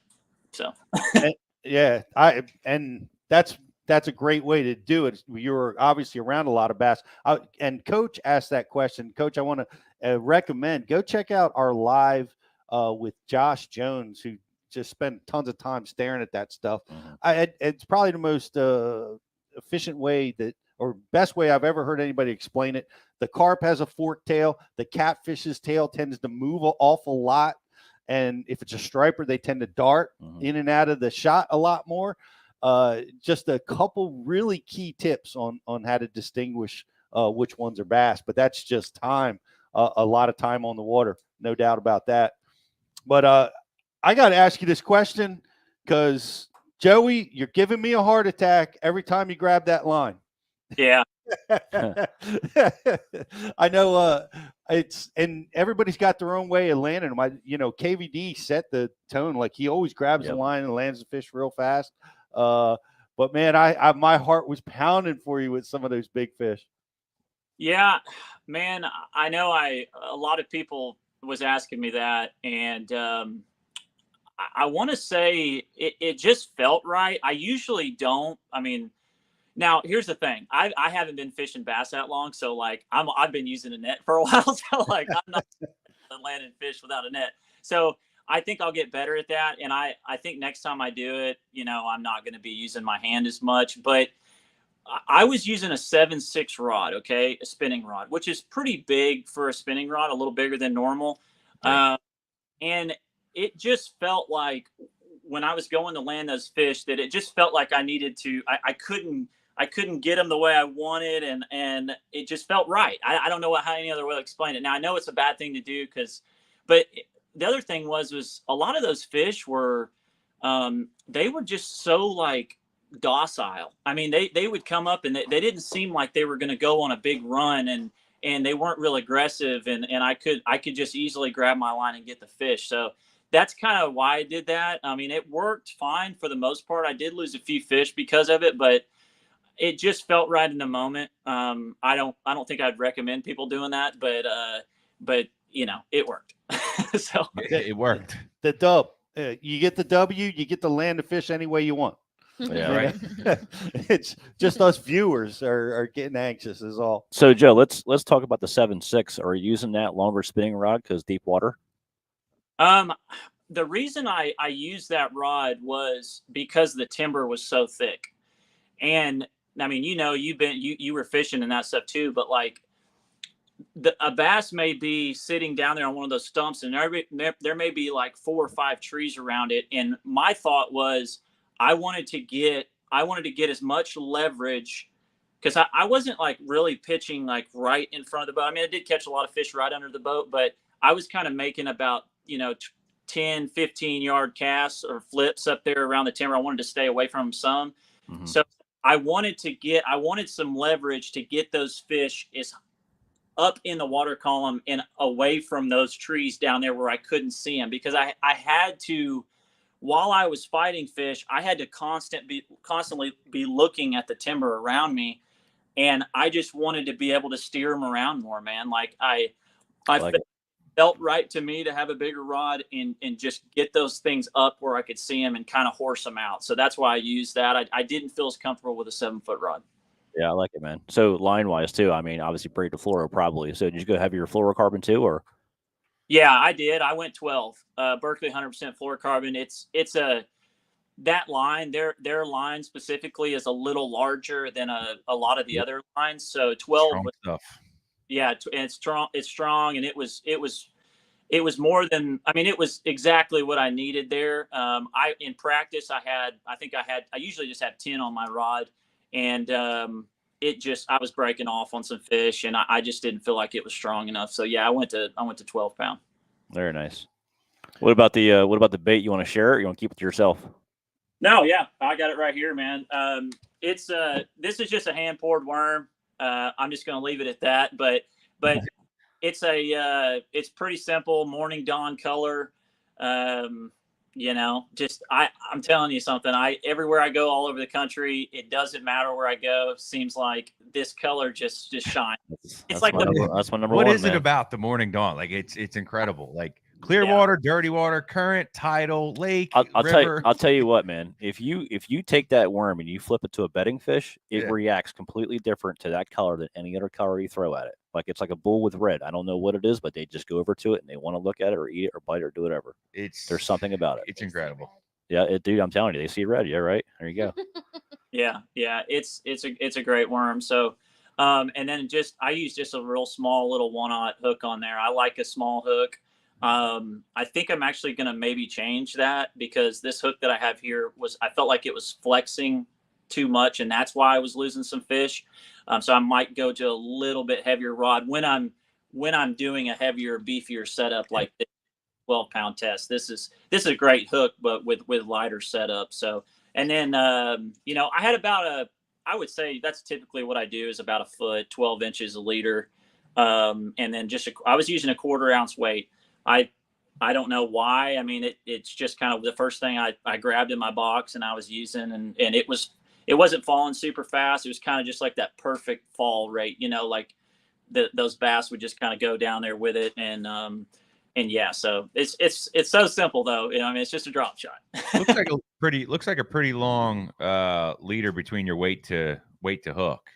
S12: So
S2: that's a great way to do it. You're obviously around a lot of bass. And Coach asked that question. Coach, I want to recommend, go check out our live with Josh Jones, who just spent tons of time staring at that stuff. It's probably the most efficient way or best way I've ever heard anybody explain it. The carp has a forked tail. The catfish's tail tends to move an awful lot. And if it's a striper, they tend to dart in and out of the shot a lot more. Just a couple really key tips on how to distinguish which ones are bass, but that's just time, a lot of time on the water, no doubt about that. But I got to ask you this question because, Joey, you're giving me a heart attack every time you grab that line.
S12: Yeah.
S2: I know and everybody's got their own way of landing them. KVD set the tone. Like, he always grabs the line and lands the fish real fast. But man, I my heart was pounding for you with some of those big fish.
S12: Yeah, man, I know a lot of people was asking me that, and I want to say it just felt right. I usually don't. I mean, now here's the thing. I haven't been fishing bass that long, so like I've been using a net for a while. So like I'm not landing fish without a net. So I think I'll get better at that. And I think next time I do it, I'm not going to be using my hand as much. But I was using a 7.6 rod, okay, a spinning rod, which is pretty big for a spinning rod, a little bigger than normal. Right. And it just felt like when I was going to land those fish that it just felt like I needed to. I couldn't get them the way I wanted, and it just felt right. I don't know how any other way to explain it. Now I know it's a bad thing to do but the other thing was a lot of those fish were, they were just so like docile. I mean, they would come up and they didn't seem like they were going to go on a big run and they weren't real aggressive, and I could just easily grab my line and get the fish. So that's kind of why I did that. I mean, it worked fine for the most part. I did lose a few fish because of it, but it just felt right in the moment. I don't think I'd recommend people doing that, but you know, it worked. So
S1: it worked.
S2: The dub. You get the W, you get to land the fish any way you want.
S3: Yeah,
S1: right.
S2: It's just us viewers are getting anxious is all.
S3: So Joe, let's talk about the 7.6. Are you using that longer spinning rod because deep water?
S12: The reason I used that rod was because the timber was so thick. And I mean, you know, you were fishing and that stuff too, but like a bass may be sitting down there on one of those stumps, and there may be like 4 or 5 trees around it. And my thought was, I wanted to get as much leverage, because I wasn't like really pitching like right in front of the boat. I mean, I did catch a lot of fish right under the boat, but I was kind of making about, you know, 10, 15 yard casts or flips up there around the timber. I wanted to stay away from them some. Mm-hmm. So I wanted some leverage to get those fish is up in the water column and away from those trees down there where I couldn't see them, because I had to, while I was fighting fish, I had to constantly be looking at the timber around me. And I just wanted to be able to steer them around more, man. Like I felt right to me to have a bigger rod and just get those things up where I could see them and kind of horse them out. So that's why I used that. I didn't feel as comfortable with a 7-foot rod.
S3: Yeah, I like it, man. So line wise too, I mean, obviously braid to fluoro probably. So did you go heavier fluorocarbon too, or?
S12: Yeah, I did. I went 12. Berkeley 100% fluorocarbon. It's that line. Their line specifically is a little larger than a lot of the other lines. So 12 was,
S1: stuff.
S12: Yeah, and it's strong, and it was more than, I mean, it was exactly what I needed there. In practice I usually just have 10 on my rod, and I was breaking off on some fish, and I just didn't feel like it was strong enough. So yeah, I went to 12 pound.
S3: Very nice. What about the bait? You want to share it, or you want to keep it to yourself?
S12: No, yeah, I got it right here, man. This is just a hand poured worm. I'm just going to leave it at that, but it's pretty simple, morning dawn color. You know, just I'm telling you something. Everywhere I go all over the country, it doesn't matter where I go. It seems like this color just shines.
S3: That's my number one.
S1: What is
S3: man.
S1: it about the morning dawn? Like it's incredible. Like clear water, dirty water, current, tidal, lake, river.
S3: I'll tell you what, man. If you take that worm and you flip it to a bedding fish, it reacts completely different to that color than any other color you throw at it. Like it's like a bull with red. I don't know what it is, but they just go over to it and they want to look at it or eat it or bite it or do whatever. There's something about it.
S1: It's incredible.
S3: Yeah, dude, I'm telling you, they see red. Yeah, right. There you go.
S12: Yeah, it's a great worm. So, and then I use just a real small little 1/0 hook on there. I like a small hook. I think I'm actually going to maybe change that, because this hook that I have here I felt like it was flexing too much, and that's why I was losing some fish. So I might go to a little bit heavier rod when I'm doing a heavier, beefier setup like this 12-pound test. This is a great hook, but with lighter setup. So, and then, you know, I had I would say that's typically what I do is about a foot, 12 inches a leader. And then I was using a 1/4 ounce weight. I don't know why. I mean, it's just kind of the first thing I grabbed in my box and I was using, and it wasn't falling super fast. It was kind of just like that perfect fall rate, you know, like those bass would just kind of go down there with it. And yeah, so it's so simple though. You know, I mean, it's just a drop shot.
S1: looks like a pretty long leader between your weight to hook.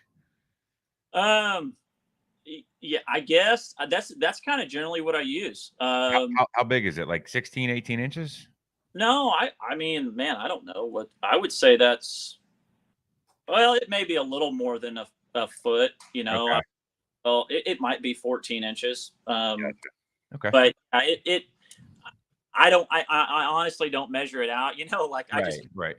S12: Yeah, I guess that's kind of generally what I use.
S1: How big is it? Like 16, 18 inches?
S12: No, I mean, man, I don't know what I would say. Well, it may be a little more than a foot, you know. Okay. Well, it might be 14 inches.
S1: Gotcha. Okay.
S12: But I honestly don't measure it out, you know, like
S1: right.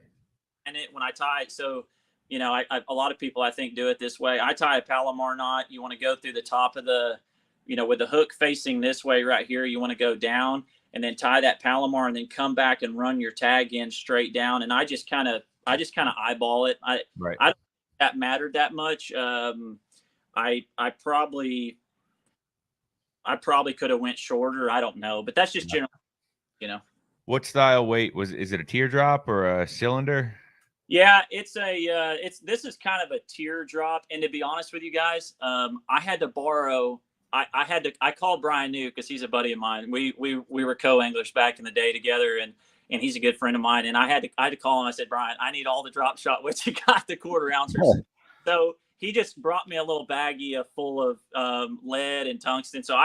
S12: And when I tie it, so, you know, a lot of people I think do it this way. I tie a Palomar knot. You want to go through the top of you know, with the hook facing this way right here, you want to go down and then tie that Palomar and then come back and run your tag in straight down. And I just kind of eyeball it. I don't think that mattered that much. I probably I probably could have went shorter. I don't know, but that's just general, you know.
S1: What style weight is it? A teardrop or a cylinder?
S12: Yeah, it's this is kind of a teardrop. And to be honest with you guys, I had to borrow. I called Brian New because he's a buddy of mine. We were co-anglers back in the day together, and he's a good friend of mine. And I had to call him. I said, Brian, I need all the drop shot weights you got, the quarter ounces. So he just brought me a little baggie full of lead and tungsten. So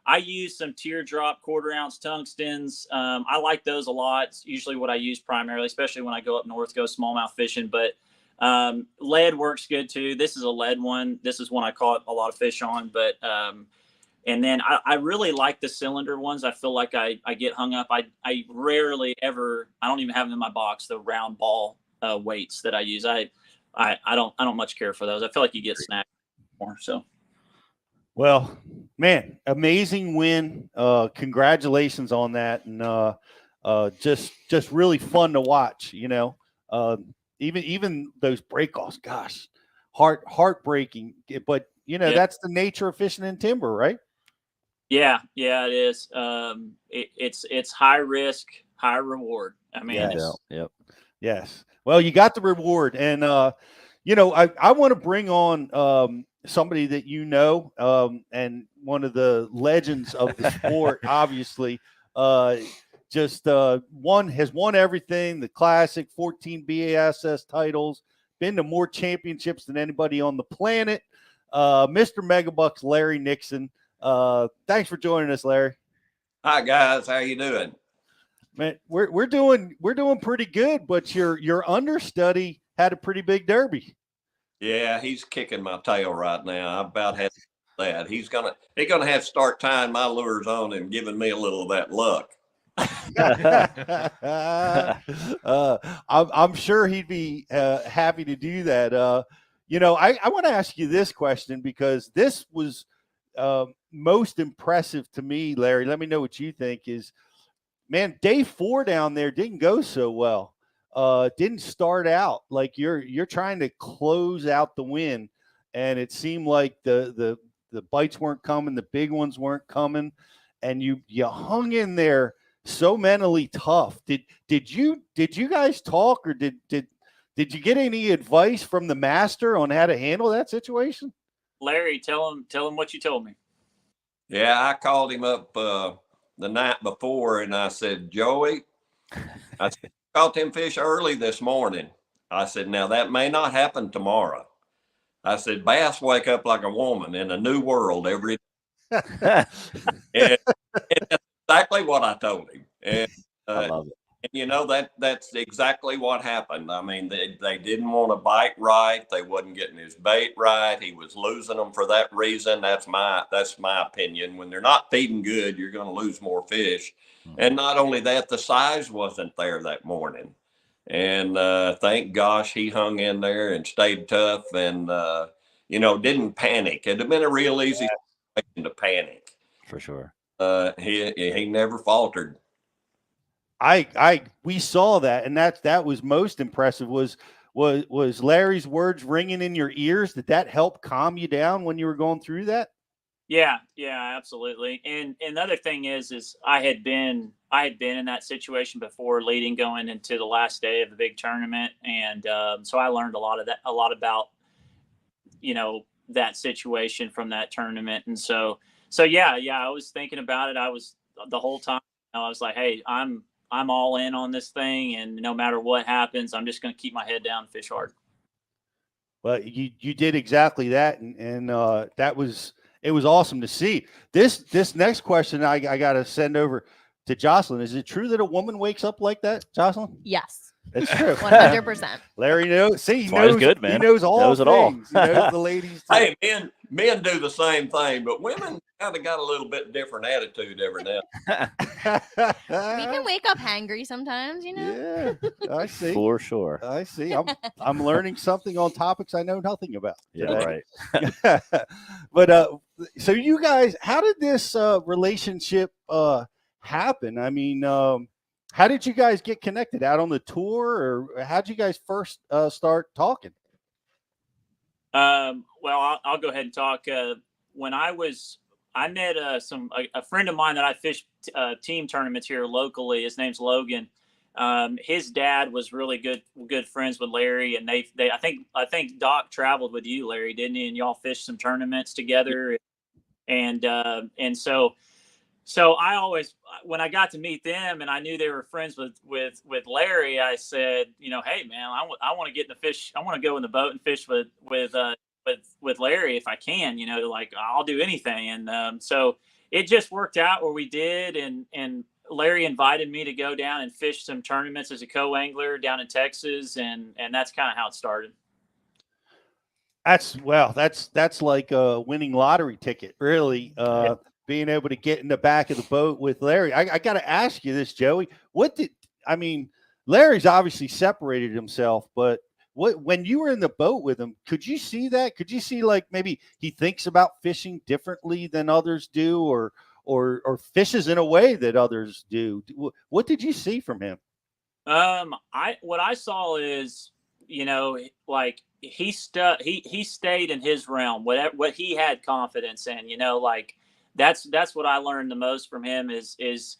S12: I use some teardrop quarter ounce tungstens. I like those a lot. It's usually what I use primarily, especially when I go up north, go smallmouth fishing. But lead works good too. This is a lead one. This is one I caught a lot of fish on. But and then I really like the cylinder ones. I feel like I get hung up. I rarely ever. I don't even have them in my box. The round ball weights that I use. I don't much care for those. I feel like you get snagged more. So.
S2: Well, man, amazing win. Congratulations on that. And just really fun to watch, you know. Even those break-offs, gosh, heartbreaking. But, you know, that's the nature of fishing in timber, right?
S12: Yeah, it is. It's high risk, high reward. I mean,
S2: Yes. Well, you got the reward. And, you know, I want to bring on somebody that you know, and one of the legends of the sport, obviously, has won everything, the classic, 14 BASS titles, been to more championships than anybody on the planet. Mr. Megabucks, Larry Nixon. Thanks for joining us, Larry.
S13: Hi guys, how you doing?
S2: Man, we're doing pretty good, but your understudy had a pretty big derby.
S13: Yeah, he's kicking my tail right now. I about had that. He's gonna have to start tying my lures on and giving me a little of that luck.
S2: I'm sure he'd be happy to do that. You know, I want to ask you this question because this was most impressive to me, Larry. Let me know what you think. Is, man, day 4 down there didn't go so well. Didn't start out like you're trying to close out the win, and it seemed like the bites weren't coming, the big ones weren't coming, and you hung in there so mentally tough. Did you guys talk, or did you get any advice from the master on how to handle that situation?
S12: Larry, tell him what you told me.
S13: Yeah, I called him up the night before, and I said, Joey, I caught them fish early this morning. I said, now that may not happen tomorrow. I said, bass wake up like a woman in a new world every day. and that's exactly what I told him. And
S3: I love it.
S13: And you know, that's exactly what happened. I mean, they didn't want to bite right. They wasn't getting his bait right. He was losing them for that reason. That's my opinion. When they're not feeding good, you're going to lose more fish. And not only that, the size wasn't there that morning. And thank gosh he hung in there and stayed tough and, you know, didn't panic. It'd have been a real easy situation to panic.
S3: For sure.
S13: He never faltered.
S2: We saw that, and that was most impressive. Was Larry's words ringing in your ears? Did that help calm you down when you were going through that?
S12: Yeah, absolutely. And the other thing is I had been in that situation before, going into the last day of the big tournament, and so I learned a lot about, you know, that situation from that tournament. And so yeah, I was thinking about it. I was the whole time. I was like, hey, I'm all in on this thing, and no matter what happens, I'm just going to keep my head down and fish hard.
S2: Well, you did exactly that, and it was awesome to see. This next question I got to send over to Jocelyn. Is it true that a woman wakes up like that, Jocelyn?
S4: Yes.
S2: It's true.
S4: 100%.
S2: Larry knows. See,
S3: he knows good, man.
S2: He knows all
S3: knows it all.
S2: He knows the ladies.
S13: Hey, men do the same thing, but women kind of got a little bit different attitude every now.
S4: We can wake up hangry sometimes, you know.
S2: Yeah, I see.
S3: For sure.
S2: I see. I'm learning something on topics I know nothing about.
S3: Yeah,
S2: right. But so you guys, how did this relationship happen? I mean, how did you guys get connected? Out on the tour, or how did you guys first start talking?
S12: Well, I'll go ahead and talk. When I was I met a friend of mine that I fished team tournaments here locally. His name's Logan. His dad was really good friends with Larry, and they I think Doc traveled with you, Larry, didn't he? And y'all fished some tournaments together, and so I always, when I got to meet them and I knew they were friends with Larry, I said, hey man, I want to get in the fish. I want to go in the boat and fish with Larry if I can, like I'll do anything. And so it just worked out where we did. And Larry invited me to go down and fish some tournaments as a co-angler down in Texas. And that's kind of how it started.
S2: That's like a winning lottery ticket, really. Being able to get in the back of the boat with Larry. I got to ask you this, Joey. Larry's obviously separated himself, but when you were in the boat with him, could you see that? Could you see like maybe he thinks about fishing differently than others do, or fishes in a way that others do? What did you see from him?
S12: What I saw is, like he stayed in his realm, what he had confidence in, like that's what I learned the most from him is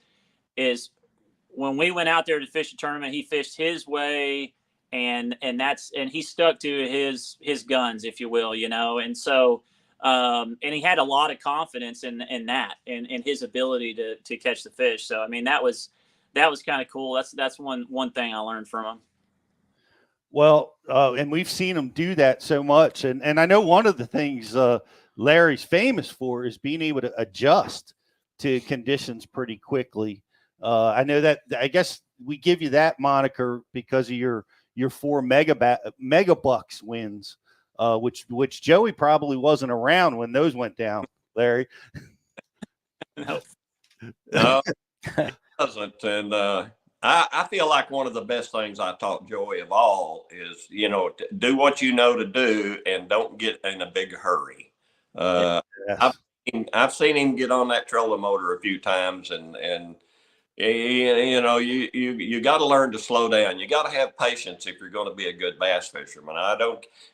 S12: when we went out there to fish a tournament, he fished his way, and he stuck to his guns, if you will, and so and he had a lot of confidence in that and his ability to catch the fish. So I mean that was kind of cool. That's one thing I learned from him.
S2: Well, and we've seen him do that so much, and I know one of the things Larry's famous for is being able to adjust to conditions pretty quickly. I know that, I guess we give you that moniker because of your 4 megabucks wins, which Joey probably wasn't around when those went down, Larry.
S13: No, it wasn't. And I feel like one of the best things I taught Joey of all is, do what you know to do and don't get in a big hurry. Yes. I've seen him get on that trolling motor a few times, and you got to learn to slow down. You got to have patience if you're going to be a good bass fisherman.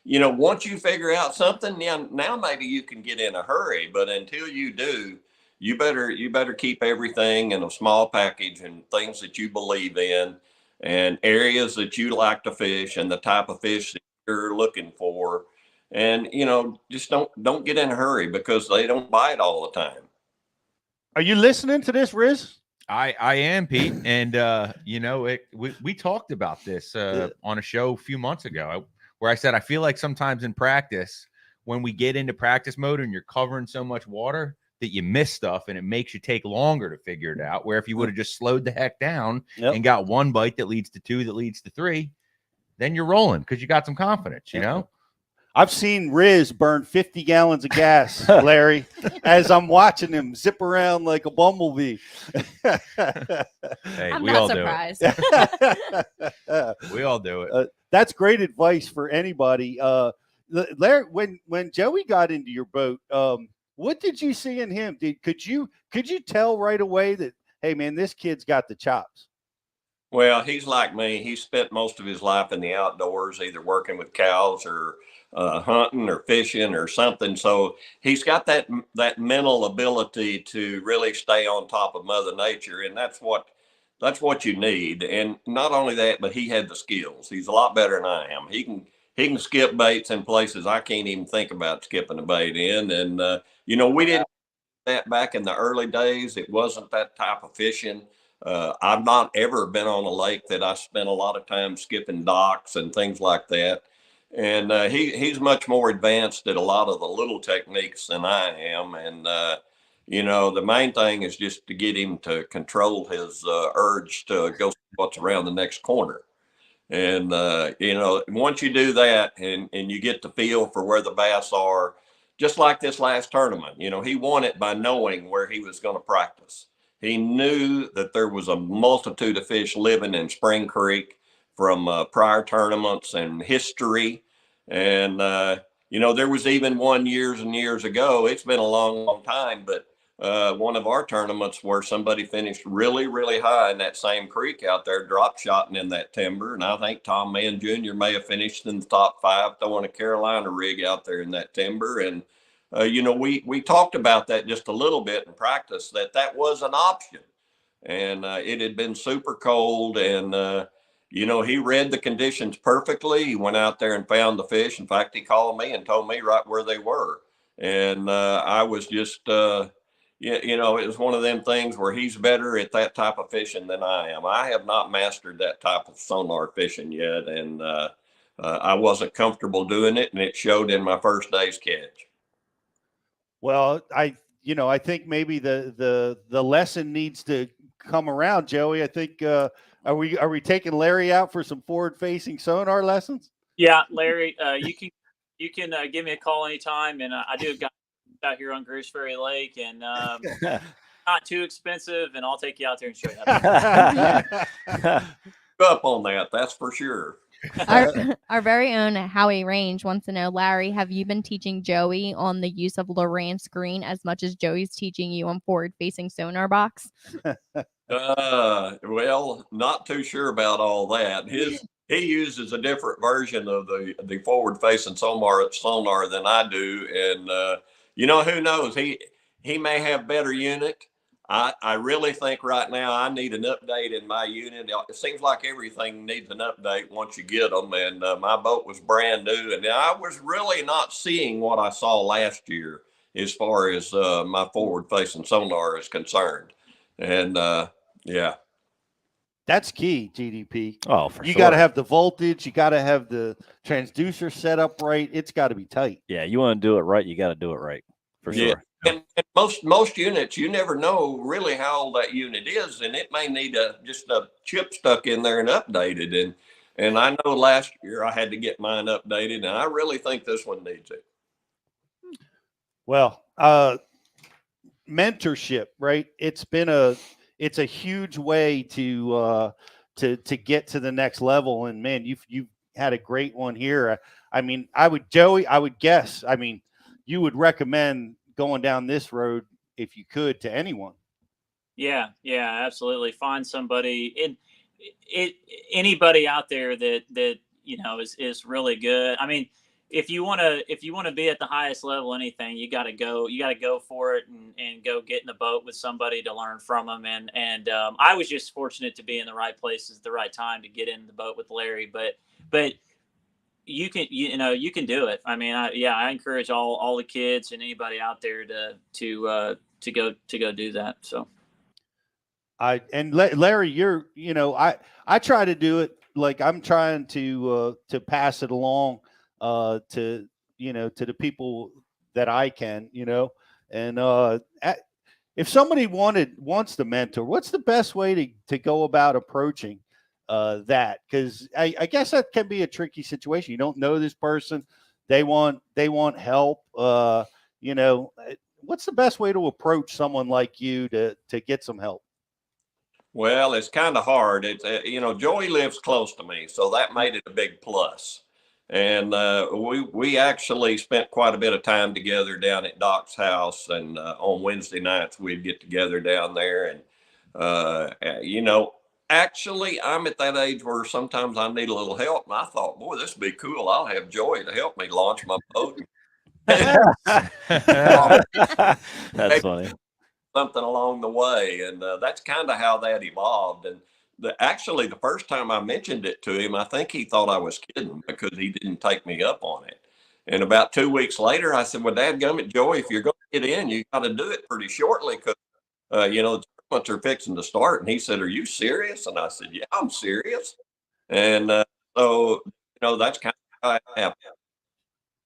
S13: Once you figure out something, now maybe you can get in a hurry, but until you do, you better keep everything in a small package and things that you believe in and areas that you like to fish and the type of fish that you're looking for. And, just don't get in a hurry because they don't bite all the time.
S2: Are you listening to this, Riz?
S1: I am, Pete. And, we talked about this on a show a few months ago where I said, I feel like sometimes in practice, when we get into practice mode and you're covering so much water that you miss stuff and it makes you take longer to figure it out. Where if you would have just slowed the heck down and got one bite that leads to 2, that leads to 3, then you're rolling because you got some confidence,
S2: I've seen Riz burn 50 gallons of gas, Larry, as I'm watching him zip around like a bumblebee.
S1: Hey,
S4: I'm
S1: we
S4: not
S1: all
S4: surprised.
S1: do it. We all do it.
S2: That's great advice for anybody. Larry, when Joey got into your boat, what did you see in him? Could you tell right away that, hey man, this kid's got the chops?
S13: Well, he's like me. He spent most of his life in the outdoors, either working with cows or hunting or fishing or something. So he's got that mental ability to really stay on top of Mother Nature, and that's what you need. And not only that, but he had the skills. He's a lot better than I am. He can skip baits in places I can't even think about skipping a bait in. And we didn't do that back in the early days. It wasn't that type of fishing. I've not ever been on a lake that I spent a lot of time skipping docks and things like that. And he's much more advanced at a lot of the little techniques than I am. And, the main thing is just to get him to control his urge to go see what's around the next corner. And, once you do that and you get the feel for where the bass are, just like this last tournament, he won it by knowing where he was going to practice. He knew that there was a multitude of fish living in Spring Creek from prior tournaments and history. And, there was even one years and years ago, it's been a long, long time, but one of our tournaments where somebody finished really, really high in that same creek out there, drop shotting in that timber. And I think Tom Mann Jr. may have finished in the top 5 throwing a Carolina rig out there in that timber. And we talked about that just a little bit in practice, that was an option. And it had been super cold, and he read the conditions perfectly. He went out there and found the fish. In fact, he called me and told me right where they were. And I was just, it was one of them things where he's better at that type of fishing than I am. I have not mastered that type of sonar fishing yet, and I wasn't comfortable doing it, and it showed in my first day's catch.
S2: Well, I think maybe the lesson needs to come around, Joey. I think are we taking Larry out for some forward-facing sonar lessons?
S12: Yeah, Larry, you can give me a call anytime, and I do a guy out here on Grease Ferry Lake, and not too expensive, and I'll take you out there and show you how to
S13: up on that. That's for sure.
S4: Our very own Howie Range wants to know, Larry, have you been teaching Joey on the use of Lowrance screen as much as Joey's teaching you on forward-facing sonar box?
S13: Well, not too sure about all that. He uses a different version of the forward-facing sonar than I do, and who knows? He may have better unit. I really think right now I need an update in my unit. It seems like everything needs an update once you get them, and my boat was brand new, and I was really not seeing what I saw last year as far as my forward-facing sonar is concerned. And yeah.
S2: That's key, GDP.
S3: Oh, for sure.
S2: You got to have the voltage. You got to have the transducer set up right. It's got to be tight.
S3: Yeah, you want to do it right, you got to do it right, for sure.
S13: And most units, you never know really how old that unit is, and it may need just a chip stuck in there and updated. And I know last year I had to get mine updated, and I really think this one needs it.
S2: Well, mentorship, right? It's a huge way to get to the next level. And man, you've had a great one here. I mean, Joey, I would guess, you would recommend going down this road if you could to anyone.
S12: Yeah, absolutely. Find somebody, anybody out there that is really good. I mean, if you want to be at the highest level, anything, you got to go for it and go get in the boat with somebody to learn from them. And I was just fortunate to be in the right places at the right time to get in the boat with Larry, but you can do it. I mean, I encourage all the kids and anybody out there to go do that. So
S2: Larry, I try to do it. Like I'm trying to pass it along to the people that I can, and if somebody wants to mentor, what's the best way to go about approaching that? Because I guess that can be a tricky situation. You don't know this person, they want help. What's the best way to approach someone like you to get some help?
S13: Well, it's kind of hard. It's Joey lives close to me, so that made it a big plus. And we actually spent quite a bit of time together down at Doc's house, and on Wednesday nights we'd get together down there. And actually, I'm at that age where sometimes I need a little help, and I thought, boy, this would be cool. I'll have Joey to help me launch my boat.
S3: That's funny.
S13: Something along the way, and that's kind of how that evolved. And actually, the first time I mentioned it to him, I think he thought I was kidding because he didn't take me up on it. And about 2 weeks later, I said, well, dadgummit, Joey, if you're going to get in, you got to do it pretty shortly because, the tournaments are fixing to start. And he said, are you serious? And I said, yeah, I'm serious. And so, that's kind of how it happened.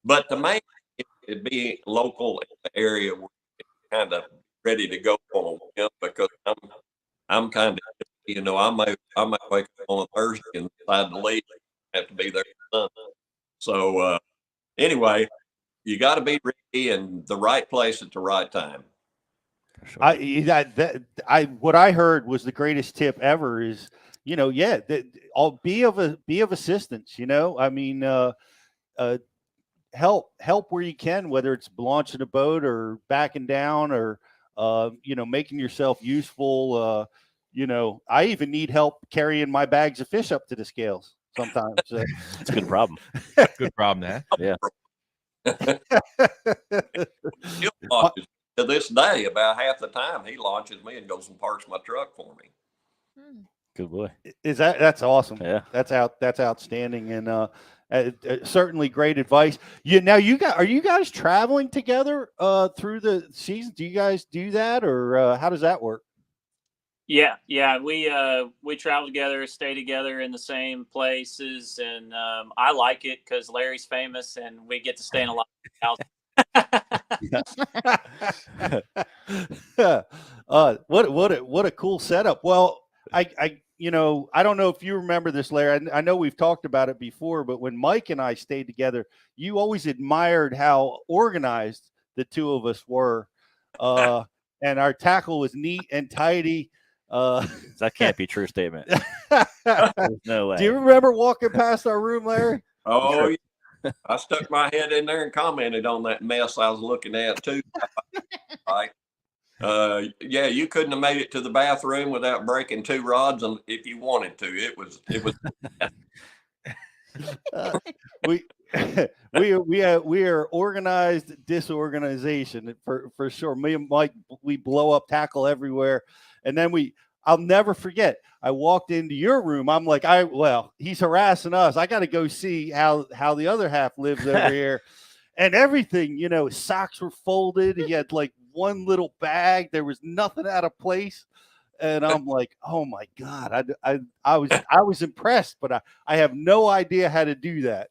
S13: But the main thing would be local in the area where you're kind of ready to go on a whim, because I'm kind of, I might wake up on a Thursday and decide to leave. Have to be there for Sunday. So anyway, you got to be ready in the right place at the right time.
S2: Sure. What I heard was the greatest tip ever is, I'll be of assistance. Help where you can, whether it's launching a boat or backing down or making yourself useful. I even need help carrying my bags of fish up to the scales sometimes.
S3: It's a good problem.
S1: Good problem, man.
S3: Yeah.
S13: He launches to this day. About half the time, he launches me and goes and parks my truck for me.
S3: Good boy.
S2: That's awesome.
S3: Yeah,
S2: that's outstanding, and certainly great advice. Are you guys traveling together through the season? Do you guys do that, or how does that work?
S12: Yeah. We travel together, stay together in the same places, and I like it because Larry's famous, and we get to stay in a lot of
S2: houses. What a cool setup. Well, I don't know if you remember this, Larry. I know we've talked about it before, but when Mike and I stayed together, you always admired how organized the two of us were, and our tackle was neat and tidy.
S3: That can't be a true statement. No way.
S2: Do you remember walking past our room, Larry?
S13: Oh, yeah. I stuck my head in there and commented on that mess I was looking at too. Right. Yeah, you couldn't have made it to the bathroom without breaking 2 rods, and if you wanted to, it was.
S2: We are organized disorganization for sure. Me and Mike, we blow up tackle everywhere, and then I'll never forget. I walked into your room. I'm like, he's harassing us. I got to go see how the other half lives over here, and everything. His socks were folded. He had like one little bag. There was nothing out of place. And I'm like, oh my God, I was impressed, but I have no idea how to do that.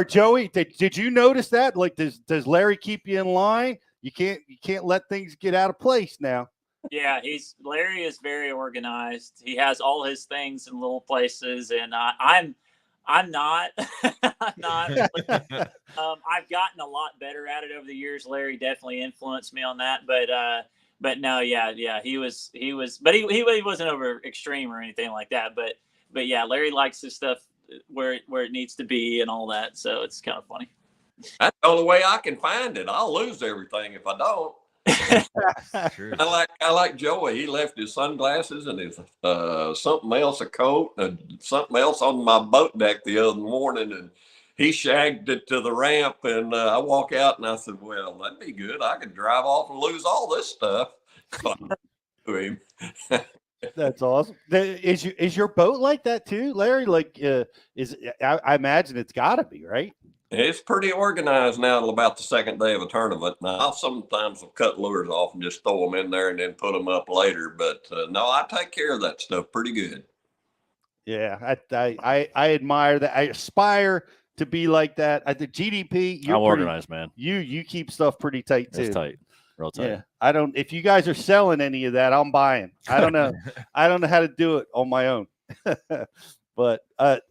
S2: Joey, did you notice that? Like, does Larry keep you in line? You can't let things get out of place now.
S12: Yeah, Larry is very organized. He has all his things in little places, and I'm not. I'm not. I've gotten a lot better at it over the years. Larry definitely influenced me on that, but no, yeah, he was, but he wasn't over extreme or anything like that. But yeah, Larry likes his stuff where it needs to be and all that. So it's kind of funny.
S13: That's the only way I can find it. I'll lose everything if I don't. I like Joey. He left his sunglasses and his something else, a coat, and something else on my boat deck the other morning, and he shagged it to the ramp. And I walk out and I said, "Well, that'd be good. I could drive off and lose all this stuff." To him.
S2: That's awesome. Is your boat like that too, Larry? Like, I imagine it's got to be, right?
S13: It's pretty organized now till about the second day of a tournament. Now, I'll sometimes cut lures off and just throw them in there and then put them up later. But no, I take care of that stuff pretty good.
S2: Yeah, I admire that. I aspire to be like that. At the GDP,
S3: I'm organized, man.
S2: You keep stuff pretty tight too.
S3: It's tight, real tight.
S2: Yeah, I don't. If you guys are selling any of that, I'm buying. I don't know. I don't know how to do it on my own. But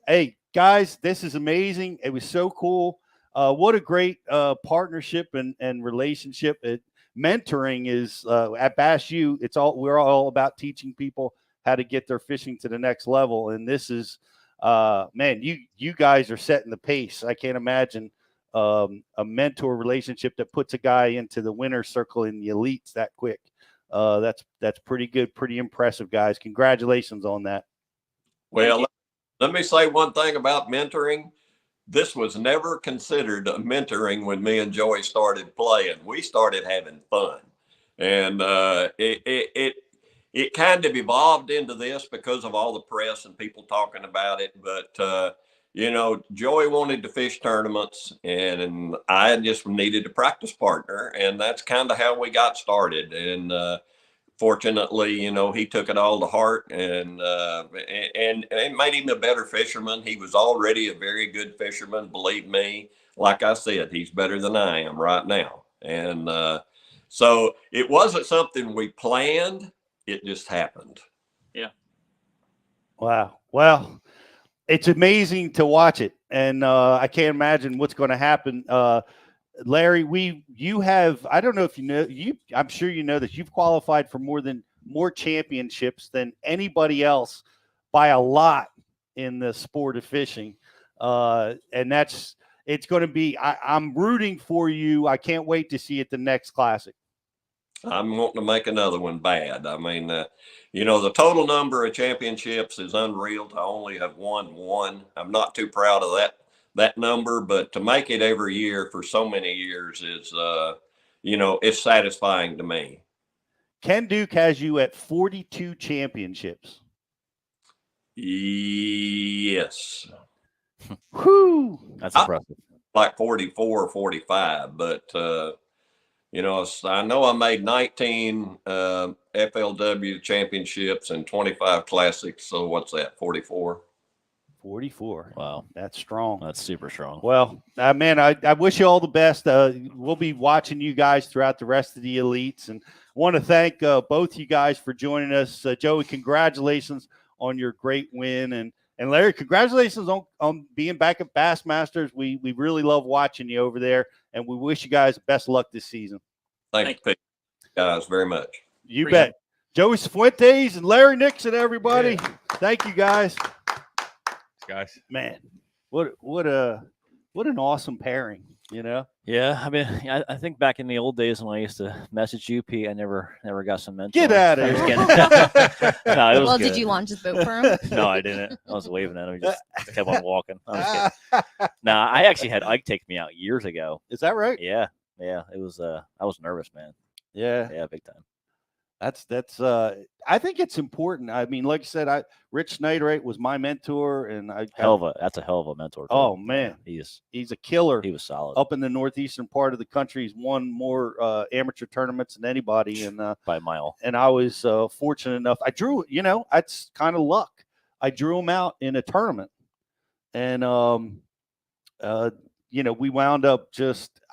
S2: hey. Guys, this is amazing. It was so cool. What a great partnership and relationship. Mentoring is at Bass U. We're all about teaching people how to get their fishing to the next level. And this is, man, you guys are setting the pace. I can't imagine a mentor relationship that puts a guy into the winner's circle in the elites that quick. That's pretty good, pretty impressive, guys. Congratulations on that.
S13: Well, let me say one thing about mentoring. This was never considered a mentoring when me and Joey started playing. We started having fun, and it kind of evolved into this because of all the press and people talking about it. But Joey wanted to fish tournaments, and I just needed a practice partner, and that's kind of how we got started. And fortunately, he took it all to heart, and it made him a better fisherman. He was already a very good fisherman, believe me. Like I said, he's better than I am right now. And so it wasn't something we planned. It just happened.
S12: Yeah.
S2: Wow. Well, it's amazing to watch it. And I can't imagine what's going to happen. Larry, you have, I don't know if you know, I'm sure you know that you've qualified for more championships than anybody else by a lot in the sport of fishing. And it's going to be, I'm rooting for you. I can't wait to see it the next Classic.
S13: I'm wanting to make another one bad. I mean, the total number of championships is unreal to only have won one. I'm not too proud of that number, but to make it every year for so many years is, it's satisfying to me.
S2: Ken Duke has you at 42 championships.
S13: Yes.
S2: Whew.
S3: That's impressive.
S13: Like 44 or 45, but, I know I made 19 FLW championships and 25 classics. So what's that, 44?
S2: 44.
S3: Wow.
S2: That's strong.
S3: That's super strong.
S2: Well, man, I wish you all the best. We'll be watching you guys throughout the rest of the elites. And I want to thank both you guys for joining us. Joey, congratulations on your great win. And Larry, congratulations on being back at Bassmasters. We really love watching you over there. And we wish you guys best luck this season.
S13: Thank you guys very much.
S2: You bet. Joey Cifuentes and Larry Nixon, everybody.
S1: Yeah.
S2: Thank you guys.
S1: Guys,
S2: man, what an awesome pairing,
S3: Yeah, I mean, I think back in the old days when I used to message you, Pete, I never got some mentor.
S2: Get out of here.
S3: No, it was good.
S4: Did you launch his boat for him?
S3: No, I didn't. I was waving at him. He just kept on walking. I was kidding. Nah, I actually had Ike take me out years ago.
S2: Is that right?
S3: Yeah. It was. I was nervous, man.
S2: Yeah,
S3: big time.
S2: That's I think it's important. I mean, like I said, Rich Snyderite was my mentor, and that's
S3: a hell of a mentor.
S2: Oh man,
S3: he's
S2: a killer.
S3: He was solid.
S2: Up in the northeastern part of the country, he's won more amateur tournaments than anybody, and
S3: by a mile.
S2: And I was fortunate enough. I drew, that's kind of luck. I drew him out in a tournament, and we wound up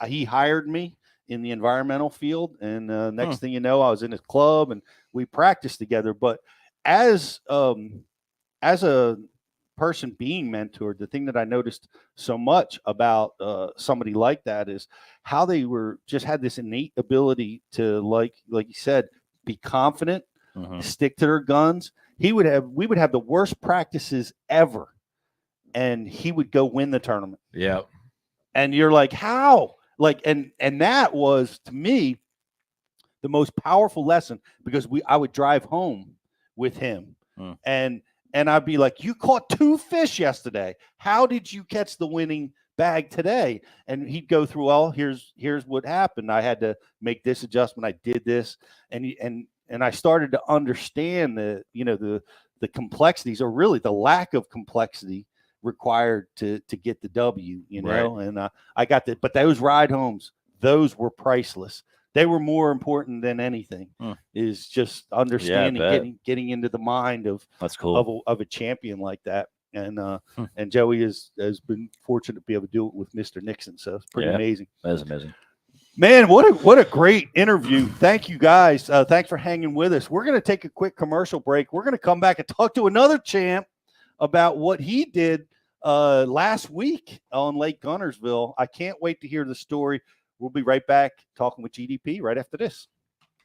S2: he hired me in the environmental field. And next thing you know, I was in his club and we practiced together. But as a person being mentored, the thing that I noticed so much about somebody like that is how they had this innate ability to, like you said, be confident, stick to their guns. We would have the worst practices ever, and he would go win the tournament.
S1: Yeah.
S2: And you're like, how? And that was, to me, the most powerful lesson, because I would drive home with him and I'd be like, you caught 2 fish yesterday. How did you catch the winning bag today? And he'd go through, well, here's what happened. I had to make this adjustment. I did this. And I started to understand the complexities, or really the lack of complexity required to get the W,
S1: Right.
S2: And I got that. But those ride homes, those were priceless. They were more important than anything. Is just understanding, getting into the mind of
S3: that's cool
S2: of a champion like that. And and Joey has been fortunate to be able to do it with Mr. Nixon. So it's pretty amazing.
S3: That is amazing.
S2: Man, what a great interview. Thank you guys. Thanks for hanging with us. We're going to take a quick commercial break. We're going to come back and talk to another champ about what he did last week on Lake Guntersville. I can't wait to hear the story. We'll be right back talking with GDP right after this.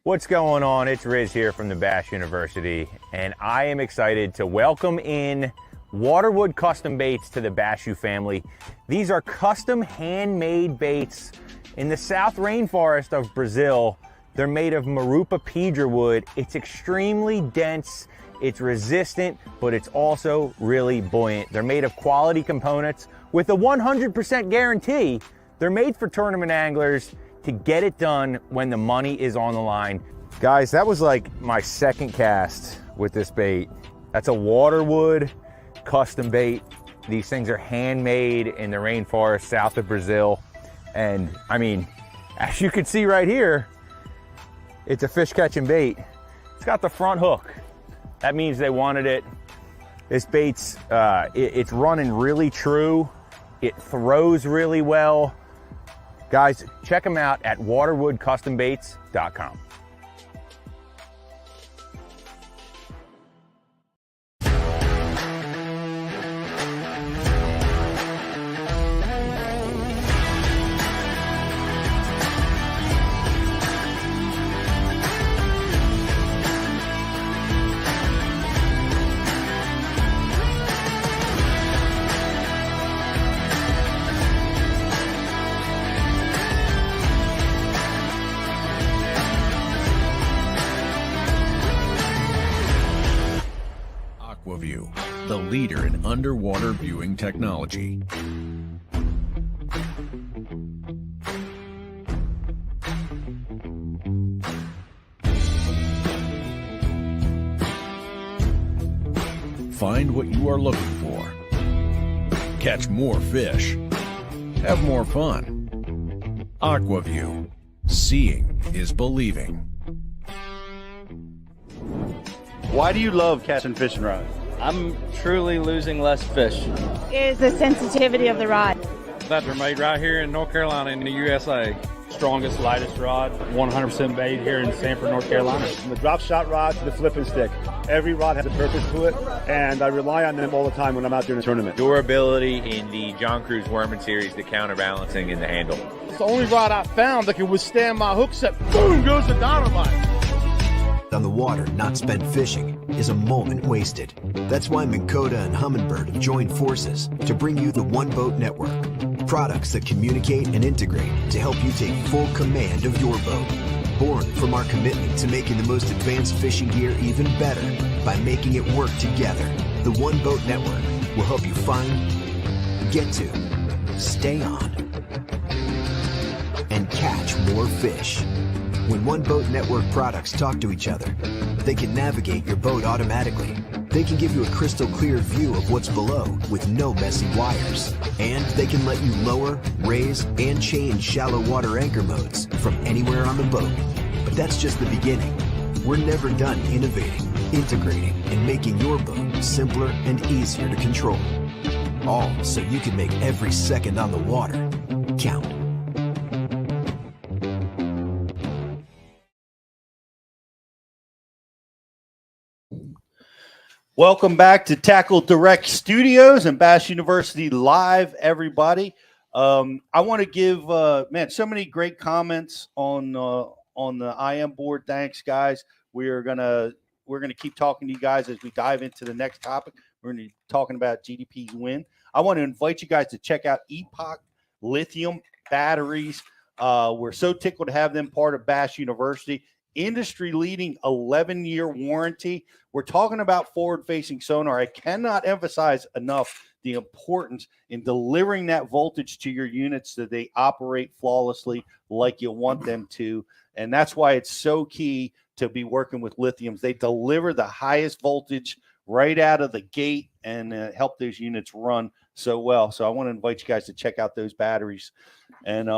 S5: What's going on? It's Riz here from the Bass University, and I am excited to welcome in Waterwood Custom Baits to the Bass U family. These are custom handmade baits in the South Rainforest of Brazil. They're made of Marupa pedra wood. It's extremely dense. It's resistant, but it's also really buoyant. They're made of quality components with a 100% guarantee. They're made for tournament anglers to get it done when the money is on the line. Guys, that was like my second cast with this bait. That's a Waterwood custom bait. These things are handmade in the rainforest south of Brazil. And I mean, as you can see right here, it's a fish catching bait. It's got the front hook. That means they wanted it. This bait's, it's running really true. It throws really well. Guys, check them out at waterwoodcustombaits.com.
S6: Aquaview, the leader in underwater viewing technology. find what you are looking for. Catch more fish. Have more fun. Aquaview. Seeing is believing.
S2: Why do you love casting fishing rods?
S7: I'm truly losing less fish.
S8: Is the sensitivity of the rod.
S7: That they're made right here in North Carolina in the USA.
S10: Strongest, lightest rod, 100% made here in Sanford, North Carolina. From the drop shot rod to the flipping stick, every rod has a purpose to it, and I rely on them all the time when I'm out doing a tournament.
S5: Durability in the John Cruz Wormman series, the counterbalancing in the handle.
S9: It's the only rod I found that can withstand my hook set. Boom goes the dynamite.
S11: On the water, not spent fishing is a moment wasted. That's why Minn Kota and Humminbird have joined forces to bring you the One Boat Network. Products that communicate and integrate to help you take full command of your boat. Born from our commitment to making the most advanced fishing gear even better by making it work together. The One Boat Network will help you find, get to, stay on, and catch more fish. When One Boat Network products talk to each other, they can navigate your boat automatically. They can give you a crystal clear view of what's below with no messy wires. And they can let you lower, raise, and change shallow water anchor modes from anywhere on the boat. But that's just the beginning. We're never done innovating, integrating, and making your boat simpler and easier to control. All so you can make every second on the water count.
S2: Welcome back to Tackle Direct Studios and Bass University Live, everybody. I want to give so many great comments on the IM board. Thanks, guys. We're gonna keep talking to you guys as we dive into the next topic. We're gonna be talking about GDP's win. I want to invite you guys to check out Epoch Lithium batteries. We're so tickled to have them part of Bass University. Industry-leading 11-year warranty. We're talking about forward-facing sonar. I cannot emphasize enough the importance in delivering that voltage to your units so they operate flawlessly like you want them to. And that's why it's so key to be working with lithiums. They deliver the highest voltage right out of the gate and help those units run so well. So I want to invite you guys to check out those batteries. And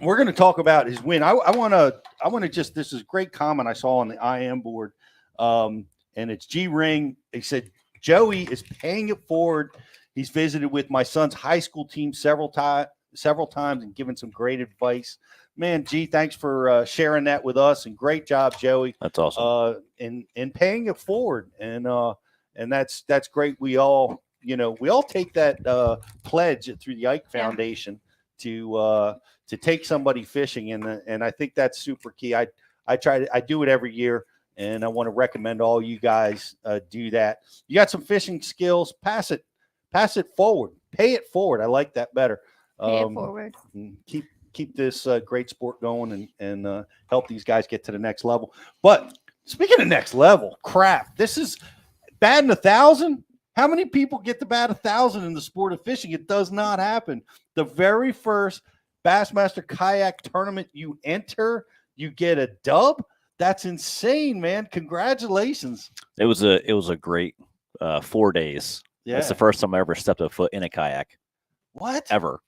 S2: we're going to talk about his win. I want to just, this is a great comment I saw on the IM board. And it's G Ring. He said, Joey is paying it forward. He's visited with my son's high school team several times and given some great advice. Man, G, thanks for sharing that with us, and great job, Joey.
S3: That's awesome.
S2: In paying it forward. And that's great. We all take that pledge through the Ike Foundation to take somebody fishing, and I think that's super key. I do it every year, and I want to recommend all you guys do that. You got some fishing skills, pass it forward, pay it forward. I like that better.
S4: Pay it forward.
S2: Keep this great sport going and help these guys get to the next level. But speaking of next level, crap, this is batting 1,000. How many people get to bat 1,000 in the sport of fishing? It does not happen. The very first Bassmaster Kayak tournament you enter, you get a dub. That's insane, man. Congratulations.
S3: It was a great 4 days. Yeah. That's the first time I ever stepped a foot in a kayak.
S2: What?
S3: Ever.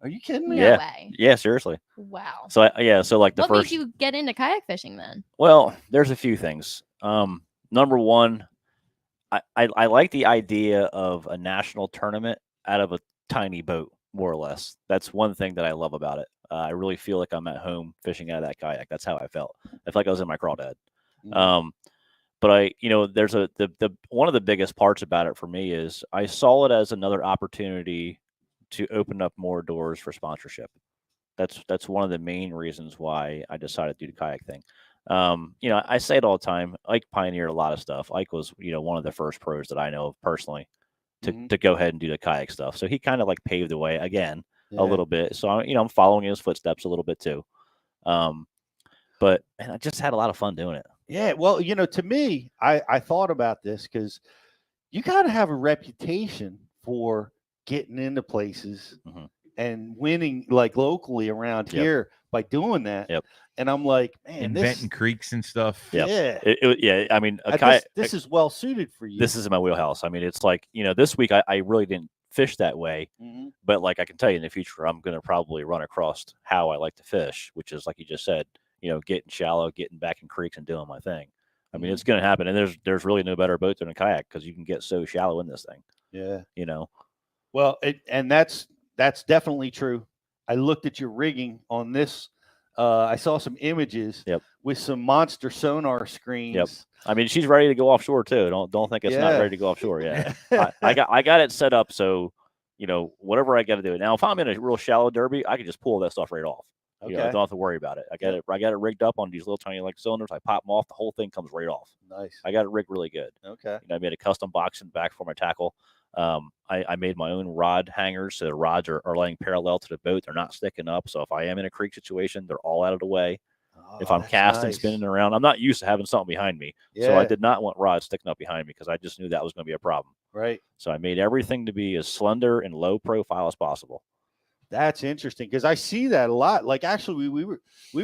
S2: Are you kidding me?
S4: No
S3: Yeah.
S4: way.
S3: Yeah, seriously.
S4: Wow.
S3: So like the
S4: what
S3: first.
S4: made you get into kayak fishing then?
S3: Well, there's a few things. Number one, I like the idea of a national tournament out of a tiny boat, more or less. That's one thing that I love about it. I really feel like I'm at home fishing out of that kayak. That's how I felt. I felt like I was in my crawdad. But there's the one of the biggest parts about it for me is I saw it as another opportunity to open up more doors for sponsorship. That's one of the main reasons why I decided to do the kayak thing. I say it all the time. Ike pioneered a lot of stuff. Ike was, one of the first pros that I know of personally to go ahead and do the kayak stuff. So he kind of like paved the way again a little bit. So I'm following his footsteps a little bit too. But I just had a lot of fun doing it.
S2: Yeah, well, to me, I thought about this because you got to have a reputation for getting into places and winning like locally around here by doing that.
S3: Yep.
S2: And I'm like, man,
S1: inventing creeks and stuff.
S3: Yep.
S2: Yeah.
S3: Yeah. I mean, a kayak.
S2: This is well suited for you.
S3: This is in my wheelhouse. I mean, it's like, this week I really didn't fish that way, but like I can tell you in the future, I'm going to probably run across how I like to fish, which is like you just said, getting shallow, getting back in creeks and doing my thing. I mean, it's going to happen. And there's really no better boat than a kayak because you can get so shallow in this thing.
S2: Yeah. Well, and that's definitely true. I looked at your rigging on this. I saw some images with some monster sonar screens.
S3: Yep. I mean, she's ready to go offshore too. Don't think it's not ready to go offshore. Yeah. I got it set up so, whatever I got to do. Now, if I'm in a real shallow derby, I can just pull that stuff right off.
S2: Okay.
S3: I don't have to worry about it. I got it rigged up on these little tiny cylinders. I pop them off. The whole thing comes right off.
S2: Nice.
S3: I got it rigged really good.
S2: Okay.
S3: I made a custom box in the back for my tackle. I made my own rod hangers. So the rods are laying parallel to the boat. They're not sticking up. So if I am in a creek situation, they're all out of the way. If I'm casting, spinning around, I'm not used to having something behind me. So I did not want rods sticking up behind me because I just knew that was going to be a problem.
S2: Right.
S3: So I made everything to be as slender and low profile as possible.
S2: That's interesting because I see that a lot. Like actually, we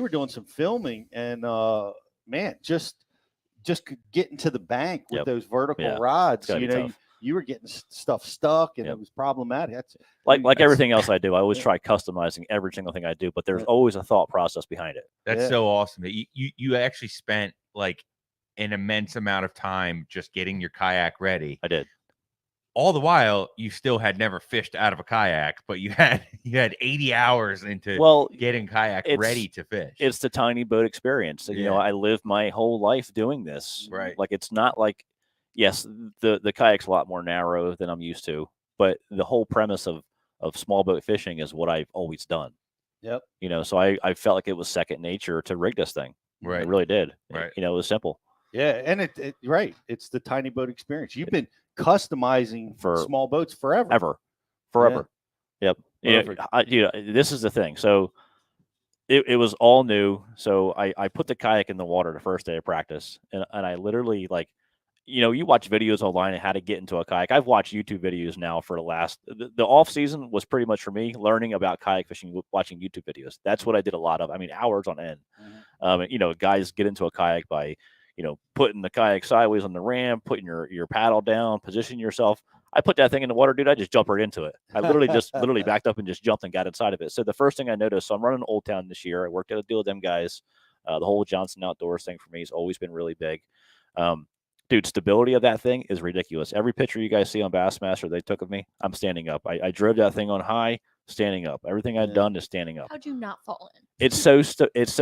S2: were doing some filming and man, just getting to the bank with those vertical rods. You were getting stuff stuck and it was problematic. That's
S3: like everything else I do. I always try customizing every single thing I do, but there's always a thought process behind it.
S1: That's so awesome that you actually spent like an immense amount of time just getting your kayak ready.
S3: I did.
S1: All the while, you still had never fished out of a kayak, but you had 80 hours into getting kayak ready to fish.
S3: It's the tiny boat experience. I lived my whole life doing this.
S1: Right.
S3: Like it's not like, yes, the kayak's a lot more narrow than I'm used to, but the whole premise of small boat fishing is what I've always done.
S2: Yep.
S3: So I felt like it was second nature to rig this thing.
S1: Right.
S3: I really did.
S1: Right.
S3: It was simple.
S2: Yeah, and it's the tiny boat experience. You've been customizing for small boats forever.
S3: Forever. Yeah. Yep. This is the thing. So it was all new. So I put the kayak in the water the first day of practice, and I literally you watch videos online on how to get into a kayak. I've watched YouTube videos now for the off season was pretty much for me learning about kayak fishing, watching YouTube videos. That's what I did a lot of. I mean, hours on end. Guys get into a kayak by putting the kayak sideways on the ramp, putting your paddle down, position yourself. I put that thing in the water, dude. I just jump right into it. I literally backed up and just jumped and got inside of it. So the first thing I noticed, so I'm running Old Town this year. I worked at a deal with them guys. The whole Johnson Outdoors thing for me has always been really big. Dude, stability of that thing is ridiculous. Every picture you guys see on Bassmaster they took of me, I'm standing up. I drove that thing on high, standing up. Everything I've done is standing up.
S4: How'd you not fall in?
S3: It's so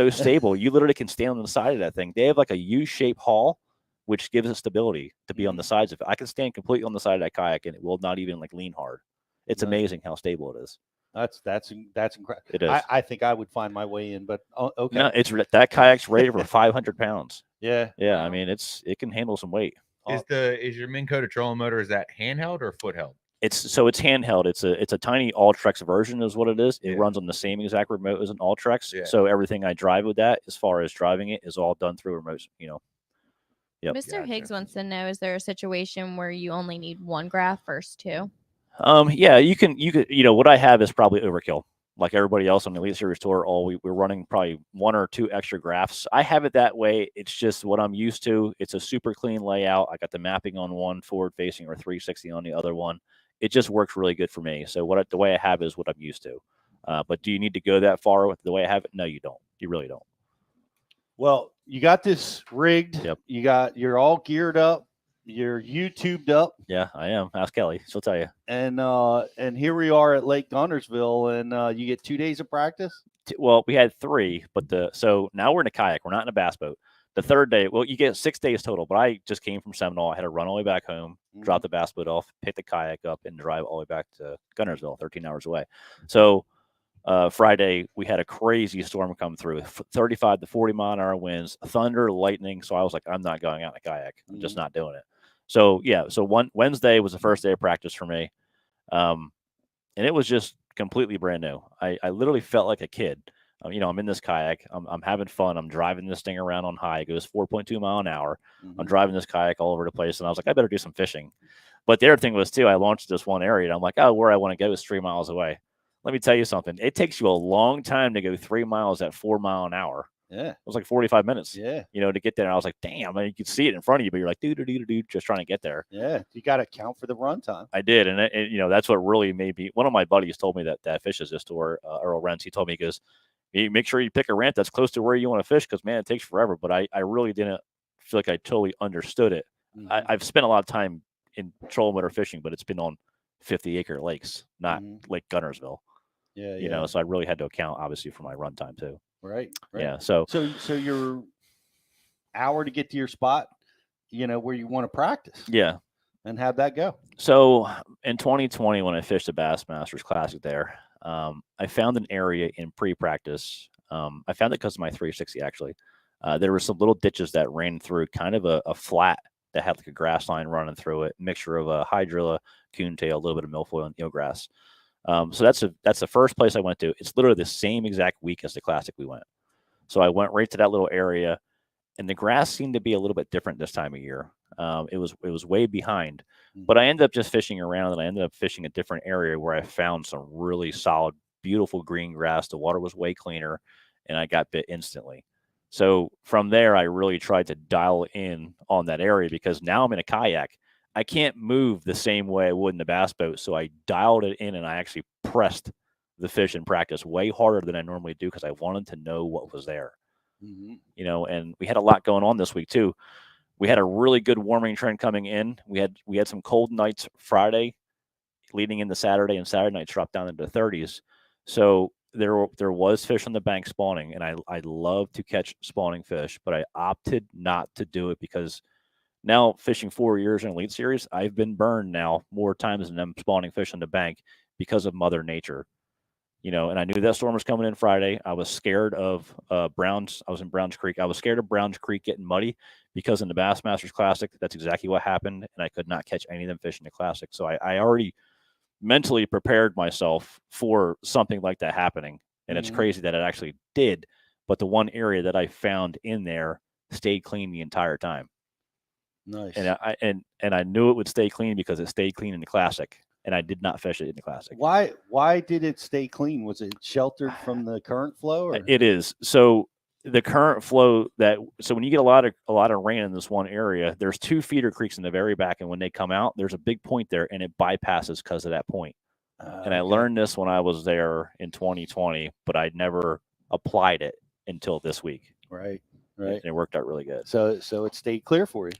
S3: stable. You literally can stand on the side of that thing. They have like a U-shaped hull, which gives it stability to be on the sides of it. I can stand completely on the side of that kayak and it will not even lean hard. It's amazing how stable it is.
S2: That's incredible.
S3: It is.
S2: I think I would find my way in, but okay.
S3: No, that kayak's rated for 500 pounds.
S2: Yeah.
S3: Yeah. I mean, it can handle some weight.
S1: Is your Minn Kota trolling motor, is that handheld or foot held?
S3: It's handheld. It's a tiny Alltrex version is what it is. It runs on the same exact remote as an Alltrex. Yeah. So everything I drive with that, as far as driving it, is all done through remote. Yep.
S4: Mr. Higgs wants to know: is there a situation where you only need one graph versus two?
S3: Yeah, you could. What I have is probably overkill. Like everybody else on the Elite Series tour, we're running probably one or two extra graphs. I have it that way. It's just what I'm used to. It's a super clean layout. I got the mapping on one forward facing or 360 on the other one. It just works really good for me. So the way I have is what I'm used to. But do you need to go that far with the way I have it? No, you don't. You really don't.
S2: Well, you got this rigged.
S3: Yep.
S2: You're all geared up. You're YouTubed up.
S3: Yeah, I am. Ask Kelly. She'll tell you.
S2: And here we are at Lake Guntersville, and you get 2 days of practice.
S3: Well, we had 3, but so now we're in a kayak. We're not in a bass boat. The third day, well, you get 6 days total. But I just came from Seminole. I had to run all the way back home, drop the bass boat off, pick the kayak up, and drive all the way back to Guntersville, 13 hours away. So Friday, we had a crazy storm come through, 35 to 40 mile an hour winds, thunder, lightning. So I was like, I'm not going out in a kayak. I'm just not doing it. So yeah, Wednesday was the first day of practice for me, and it was just completely brand new. I literally felt like a kid. I'm in this kayak. I'm having fun. I'm driving this thing around on high. It goes 4.2 mile an hour. I'm driving this kayak all over the place, and I was like, I better do some fishing. But the other thing was too, I launched this one area, and I'm like, oh, where I want to go is 3 miles away. let me tell you something. It takes you a long time to go 3 miles at 4 mile an hour.
S2: Yeah.
S3: It was like 45 minutes.
S2: Yeah.
S3: You know, to get there. And I was like, damn, you could see it in front of you, but you're like, dude, just trying to get there.
S2: Yeah. You got to count for the run time.
S3: I did. And you know, that's what really made me. One of my buddies told me that fishes this tour, Earl Rents. He told me, he goes, you make sure you pick a ramp that's close to where you want to fish because, man, it takes forever. But I really didn't feel like I totally understood it.
S2: Mm-hmm.
S3: I've spent a lot of time in trolling motor fishing, but it's been on 50-acre lakes, not Lake Guntersville.
S2: Yeah.
S3: You know, so I really had to account, obviously, for my run time, too.
S2: Right.
S3: Yeah. So
S2: your hour to get to your spot, you know, where you want to practice.
S3: Yeah.
S2: And how'd that go?
S3: So in 2020, when I fished the Bassmasters Classic there, I found an area in pre-practice. I found it because of my 360, actually. There were some little ditches that ran through kind of a flat that had like a grass line running through it, mixture of a hydrilla, coontail, a little bit of milfoil, and eelgrass. So that's the first place I went to. It's literally the same exact week as the Classic we went. So I went right to that little area, and the grass seemed to be a little bit different this time of year. It was way behind, but I ended up just fishing around, and I ended up fishing a different area where I found some really solid, beautiful green grass. The water was way cleaner, and I got bit instantly. So from there, I really tried to dial in on that area because now I'm in a kayak. I can't move the same way I would in the bass boat. So I dialed it in and I actually pressed the fish in practice way harder than I normally do because I wanted to know what was there.
S2: Mm-hmm.
S3: You know, and we had a lot going on this week too. We had a really good warming trend coming in. We had some cold nights Friday leading into Saturday, and Saturday nights dropped down into the 30s. So there was fish on the bank spawning, and I love to catch spawning fish, but I opted not to do it because now fishing 4 years in Elite Series, I've been burned now more times than them spawning fish on the bank because of Mother Nature. You know, and I knew that storm was coming in Friday. I was scared of Browns. I was in Browns Creek. I was scared of Browns Creek getting muddy because in the Bassmasters Classic, that's exactly what happened, and I could not catch any of them fish in the Classic. So I already mentally prepared myself for something like that happening, and it's crazy that it actually did. But the one area that I found in there stayed clean the entire time.
S2: Nice.
S3: And I knew it would stay clean because it stayed clean in the Classic, and I did not fish it in the Classic.
S2: Why did it stay clean? Was it sheltered from the current flow? Or?
S3: It is. So the current flow so when you get a lot of rain in this one area, there's 2 feeder creeks in the very back, and when they come out, there's a big point there, and it bypasses because of that point. And I learned this when I was there in 2020, but I never applied it until this week.
S2: Right.
S3: And it worked out really good.
S2: So it stayed clear for you.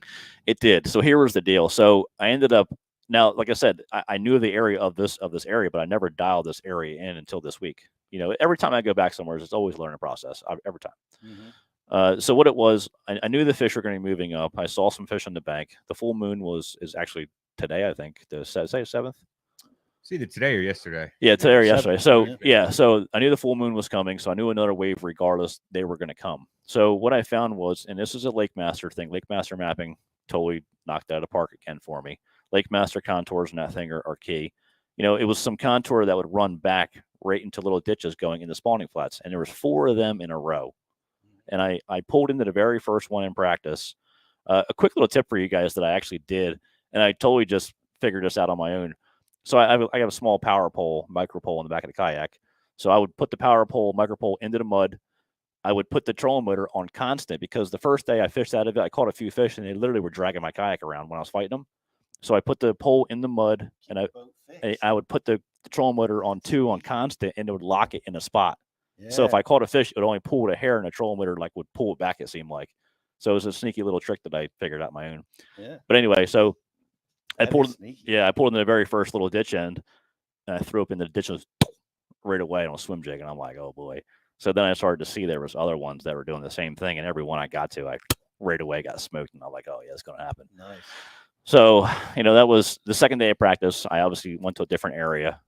S3: It did. So here was the deal. So I ended up now, like I said, I knew the area of this area, but I never dialed this area in until this week. You know, every time I go back somewhere, it's always a learning process. Every time.
S2: Mm-hmm.
S3: So what it was, I knew the fish were going to be moving up. I saw some fish on the bank. The full moon is actually today, I think. The 7th.
S1: It's either today or yesterday.
S3: Yeah, today or yesterday. So so I knew the full moon was coming. So I knew another wave, regardless, they were going to come. So what I found was, and this is a Lake Master thing. Lake Master mapping totally knocked out of the park again for me. Lake Master contours in that thing are key. You know, it was some contour that would run back right into little ditches going into spawning flats, and there was 4 of them in a row. And I pulled into the very first one in practice. A quick little tip for you guys that I actually did, and I totally just figured this out on my own. So I have a small power pole, micro pole in the back of the kayak. So I would put the power pole, micro pole into the mud. I would put the trolling motor on constant because the first day I fished out of it, I caught a few fish, and they literally were dragging my kayak around when I was fighting them. So I put the pole in the mud, and I would put the trolling motor on 2 on constant, and it would lock it in a spot. Yeah. So if I caught a fish, it would only pull the hair, and the trolling motor would pull it back, it seemed like. So it was a sneaky little trick that I figured out my own.
S2: Yeah.
S3: But anyway, so I pulled in the very first little ditch end, and I threw up in the ditches right away on a swim jig, and I'm like, oh boy. So then I started to see there was other ones that were doing the same thing, and every one I got to, I right away got smoked, and I'm like, oh yeah, it's going to happen.
S2: Nice.
S3: So, you know, that was the second day of practice. I obviously went to a different area.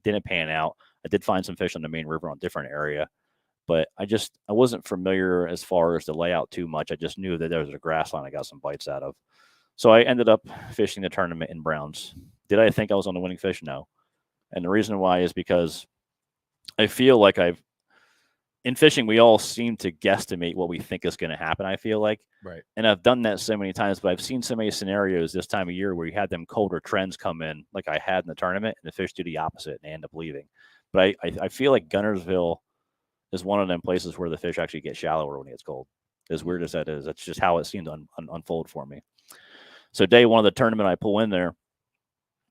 S3: Didn't pan out. I did find some fish on the main river on a different area, but I wasn't familiar as far as the layout too much. I just knew that there was a grass line I got some bites out of. So I ended up fishing the tournament in Browns. Did I think I was on the winning fish? No. And the reason why is because I feel like in fishing, we all seem to guesstimate what we think is going to happen, I feel like.
S1: Right.
S3: And I've done that so many times, but I've seen so many scenarios this time of year where you had them colder trends come in, like I had in the tournament, and the fish do the opposite and they end up leaving. But I feel like Guntersville is one of them places where the fish actually get shallower when it gets cold. As weird as that is, that's just how it seemed to unfold for me. So day one of the tournament, I pull in there,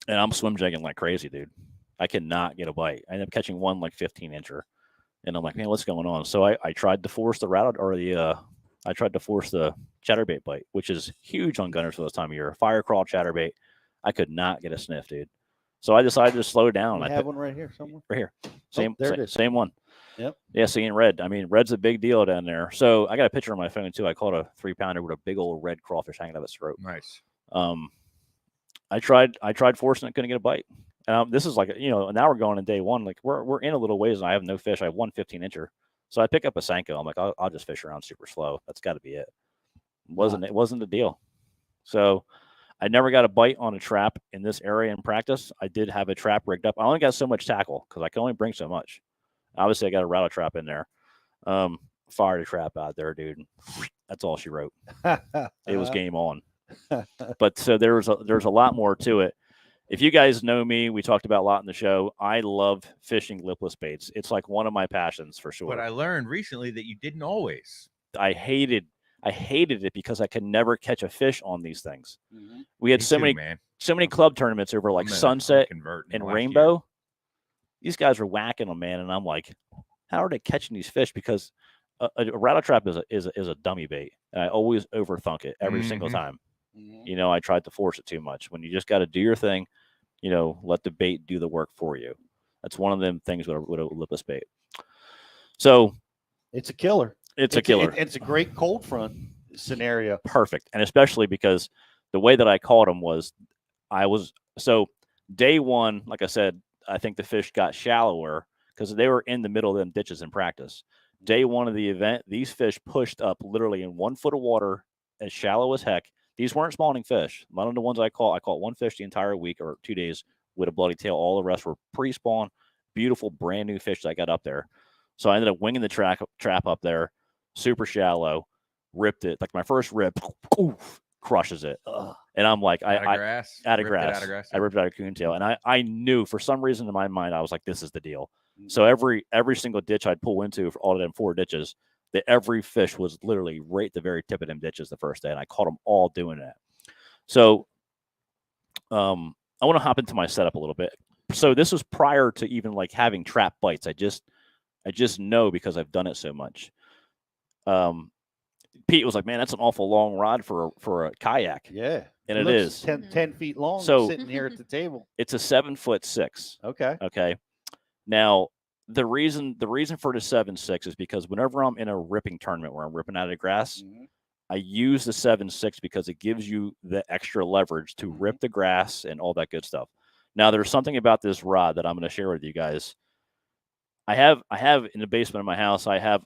S3: and I'm swim jigging like crazy, dude. I cannot get a bite. I end up catching one like 15-incher, and I'm like, man, what's going on? So I tried to force the I tried to force the chatterbait bite, which is huge on Guntersville this time of year. Fire crawl chatterbait. I could not get a sniff, dude. So I decided to slow down.
S2: I have one right here somewhere.
S3: Right here. Same,
S2: there it is.
S3: Same one.
S2: Yep.
S3: Yeah, seeing red. I mean, red's a big deal down there. So I got a picture on my phone too. I caught a 3-pounder with a big old red crawfish hanging out of its throat.
S1: Nice.
S3: I tried forcing it, couldn't get a bite. And this is like, now we're going in day one. Like we're in a little ways, and I have no fish. I have one 15-incher. So I pick up a Senko. I'm like, I'll just fish around super slow. That's got to be it. It wasn't the deal. So I never got a bite on a trap in this area in practice. I did have a trap rigged up. I only got so much tackle because I can only bring so much. Obviously, I got a rattle trap in there. Fired a trap out there, dude. That's all she wrote. It was game on. But so there's a lot more to it. If you guys know me, we talked about a lot in the show. I love fishing lipless baits. It's like one of my passions for sure.
S1: But I learned recently that you didn't always.
S3: I hated it because I could never catch a fish on these things.
S2: Mm-hmm.
S3: We had so many club tournaments over like Sunset and Rainbow. These guys were whacking them, man, and I'm like, how are they catching these fish? Because a rattle trap is a dummy bait, and I always overthunk it every single time. Mm-hmm. I tried to force it too much. When you just got to do your thing, let the bait do the work for you. That's one of them things with a lipless bait. So
S2: it's a killer.
S3: It's a killer.
S2: It's a great cold front scenario.
S3: Perfect. And especially because the way that I caught them was day one, like I said, I think the fish got shallower because they were in the middle of them ditches in practice. Day one of the event, these fish pushed up literally in 1 foot of water, as shallow as heck. These weren't spawning fish. None of the ones I caught one fish the entire week or 2 days with a bloody tail. All the rest were pre-spawn, beautiful, brand new fish that I got up there. So I ended up winging the trap up there, super shallow, ripped it. Like my first rip, crushes it. And I'm like, out of grass. I ripped it out of coontail. And I knew for some reason in my mind, I was like, this is the deal. Mm-hmm. So every single ditch I'd pull into for all of them 4 ditches, that every fish was literally right at the very tip of them ditches the first day. And I caught them all doing that. So I want to hop into my setup a little bit. So this was prior to even like having trap bites. I just know because I've done it so much. Pete was like, man, that's an awful long rod for a kayak.
S2: Yeah.
S3: And it is
S2: 10 feet long.
S3: So
S2: sitting here at the table.
S3: It's a 7'6". Okay. Now the reason for the 7'6" is because whenever I'm in a ripping tournament where I'm ripping out of the grass, I use the 7'6" because it gives you the extra leverage to rip the grass and all that good stuff. Now there's something about this rod that I'm going to share with you guys. I have in the basement of my house, I have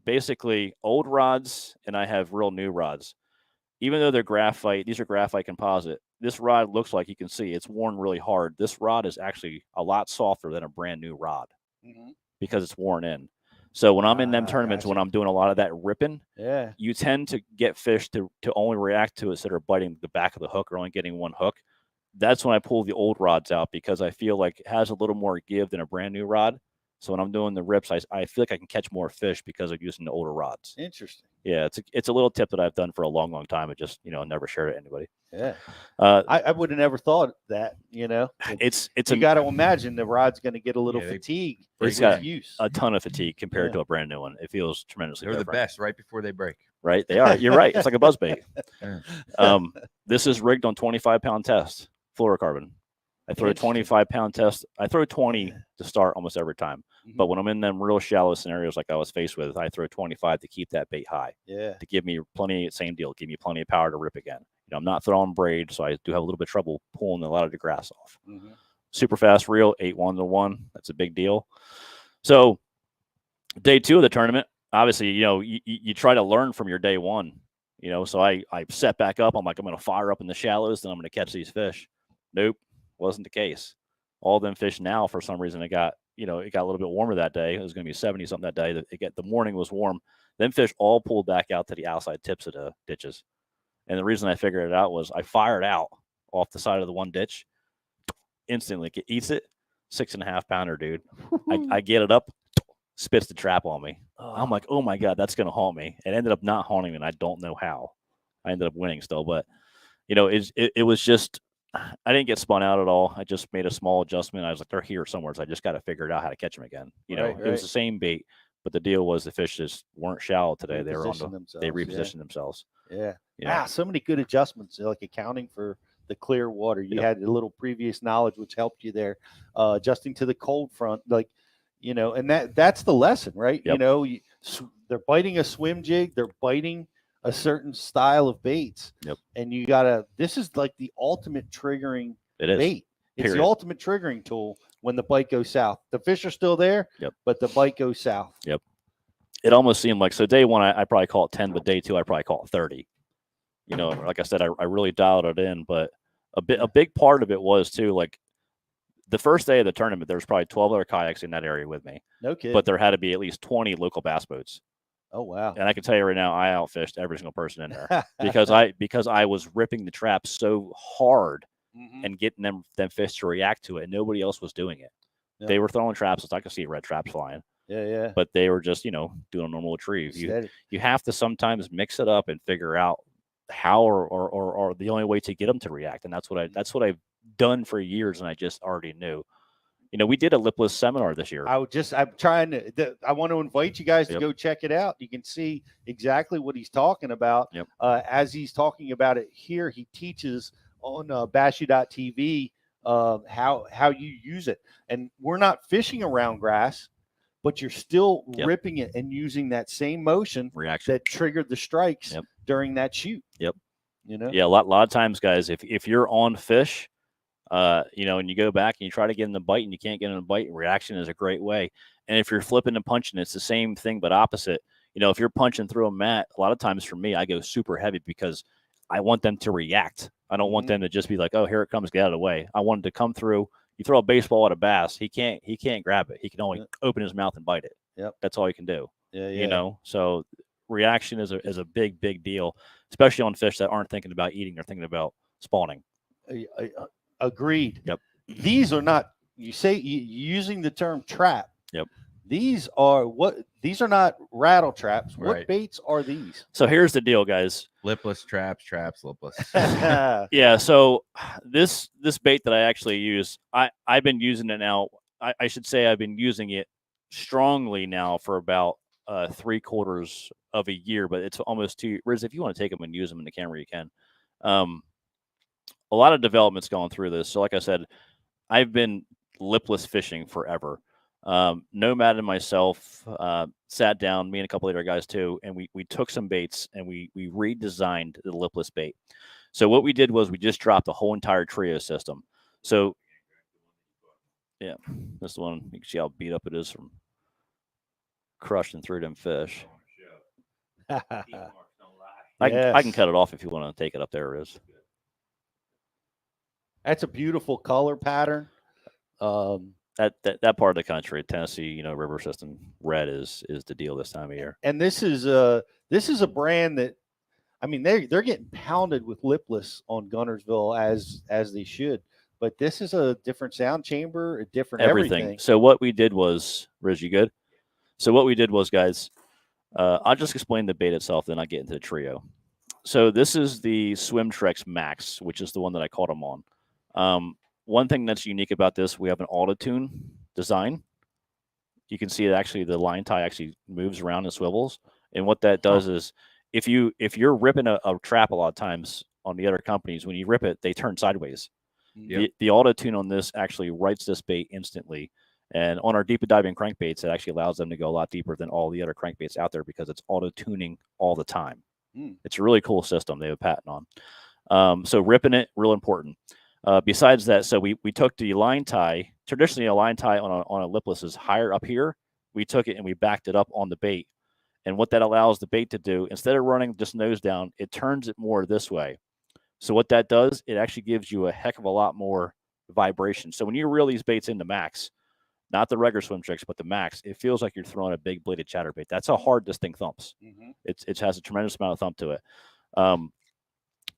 S3: basically old rods and I have real new rods. Even though they're graphite, these are graphite composite. This rod looks like, you can see it's worn really hard. This rod is actually a lot softer than a brand new rod because it's worn in. So when I'm in them tournaments, when I'm doing a lot of that ripping, you tend to get fish to only react to it instead of biting the back of the hook or only getting one hook. That's when I pull the old rods out because I feel like it has a little more give than a brand new rod. So when I'm doing the rips, I feel like I can catch more fish because of using the older rods.
S2: Interesting.
S3: Yeah, it's a little tip that I've done for a long, long time. I just never shared it to anybody.
S2: Yeah, I would have never thought that.
S3: It's
S2: you got to imagine the rod's going to get a little fatigue.
S3: It's got a ton of fatigue compared to a brand new one. It feels tremendously.
S1: They're
S3: different.
S1: the best right before they break.
S3: Right, they are. You're right. It's like a buzz bait. This is rigged on 25-pound test fluorocarbon. I throw a 25-pound test. I throw 20 to start almost every time. But when I'm in them real shallow scenarios like I was faced with, I throw 25 to keep that bait high.
S2: Yeah.
S3: To give me same deal, give me plenty of power to rip again. I'm not throwing braid, so I do have a little bit of trouble pulling a lot of the grass off. Super fast reel, 8-1-1. That's a big deal. So day 2 of the tournament, obviously, you try to learn from your day 1. So I set back up. I'm like, I'm going to fire up in the shallows, then I'm going to catch these fish. Nope. Wasn't the case. All them fish now, for some reason, it got a little bit warmer that day. It was going to be 70 something that day. The morning was warm. Them fish all pulled back out to the outside tips of the ditches. And the reason I figured it out was I fired out off the side of the one ditch. Instantly, it eats it. 6.5 pounder, dude. I get it up, spits the trap on me. I'm like, oh my God, that's going to haunt me. It ended up not haunting me, and I don't know how. I ended up winning still, but it was just, I didn't get spun out at all. I just made a small adjustment. I was like, they're here somewhere, so I just got to figure out how to catch them again. It was the same bait, but the deal was the fish just weren't shallow today. They were they repositioned themselves.
S2: Yeah. Yeah. So many good adjustments, like accounting for the clear water. You had a little previous knowledge, which helped you there. Adjusting to the cold front, and that's the lesson, right?
S3: Yep.
S2: They're biting a swim jig. They're biting a certain style of baits.
S3: Yep.
S2: And this is like the ultimate triggering bait. It's the ultimate triggering tool when the bite goes south. The fish are still there, but the bite goes south.
S3: Yep. It almost seemed like, so day one, I probably call it 10, but day two, I probably call it 30. Like I said, I really dialed it in, but a big part of it was too, like the first day of the tournament, there was probably 12 other kayaks in that area with me.
S2: No kidding.
S3: But there had to be at least 20 local bass boats.
S2: Oh, wow.
S3: And I can tell you right now, I outfished every single person in there because I was ripping the trap so hard and getting them fish to react to it, and nobody else was doing it. Yep. They were throwing traps. I could see red traps flying.
S2: Yeah.
S3: But they were just, doing a normal retrieve. You have to sometimes mix it up and figure out how or the only way to get them to react. And that's what I've done for years, and I just already knew. We did a lipless seminar this year.
S2: I want to invite you guys to go check it out. You can see exactly what he's talking about.
S3: Yep.
S2: As he's talking about it here, he teaches on bashu.tv how you use it. And we're not fishing around grass, but you're still ripping it and using that same motion
S3: reaction
S2: that triggered the strikes during that shoot.
S3: Yep. Yeah, a lot of times, guys, if you're on fish, and you go back and you try to get in the bite and you can't get in the bite, reaction is a great way. And if you're flipping and punching, it's the same thing, but opposite. If you're punching through a mat, a lot of times for me, I go super heavy because I want them to react. I don't want them to just be like, oh, here it comes, get out of the way. I want it to come through. You throw a baseball at a bass, he can't grab it. He can only open his mouth and bite it.
S2: Yep.
S3: That's all he can do.
S2: Yeah.
S3: So reaction is a big deal, especially on fish that aren't thinking about eating or thinking about spawning.
S2: Agreed.
S3: Yep.
S2: These are not, using the term trap.
S3: Yep.
S2: These are not rattle traps. What baits are these?
S3: So here's the deal, guys.
S1: Lipless traps, lipless.
S3: Yeah. So this bait that I actually use, I've been using it now. I should say I've been using it strongly now for about 3/4 of a year, but it's almost 2 years. Riz, if you want to take them and use them in the camera, you can. A lot of development's gone through this. So like I said, I've been lipless fishing forever. Nomad and myself sat down, me and a couple other guys too, and we took some baits and we redesigned the lipless bait. So what we did was we just dropped the whole entire trio system. So yeah, this one, you can see how beat up it is from crushing through them fish. I can cut it off if you want to take it up there, Riz.
S2: That's a beautiful color pattern.
S3: That part of the country, Tennessee, river system, red is the deal this time of year.
S2: And this is a brand that, they're getting pounded with lipless on Guntersville as they should. But this is a different sound chamber, a different everything.
S3: So what we did was, Riz, you good? So what we did was, guys, I'll just explain the bait itself, then I'll get into the trio. So this is the Swimtrex Max, which is the one that I caught them on. One thing that's unique about this, we have an auto-tune design. You can see it actually, the line tie actually moves around and swivels. And what that does is if you're ripping a trap a lot of times on the other companies, when you rip it, they turn sideways. Yep. The auto-tune on this actually writes this bait instantly. And on our deep diving crankbaits, it actually allows them to go a lot deeper than all the other crankbaits out there because it's auto-tuning all the time. It's a really cool system. They have a patent on. So ripping it, real important. Besides that, so we took the line tie. Traditionally, a line tie on a lipless is higher up here. We took it and we backed it up on the bait. And what that allows the bait to do, instead of running just nose down, it turns it more this way. So what that does, it actually gives you a heck of a lot more vibration. So when you reel these baits into max, not the regular Swimtrex, but the max, it feels like you're throwing a big bladed chatterbait. That's how hard this thing thumps. It has a tremendous amount of thump to it.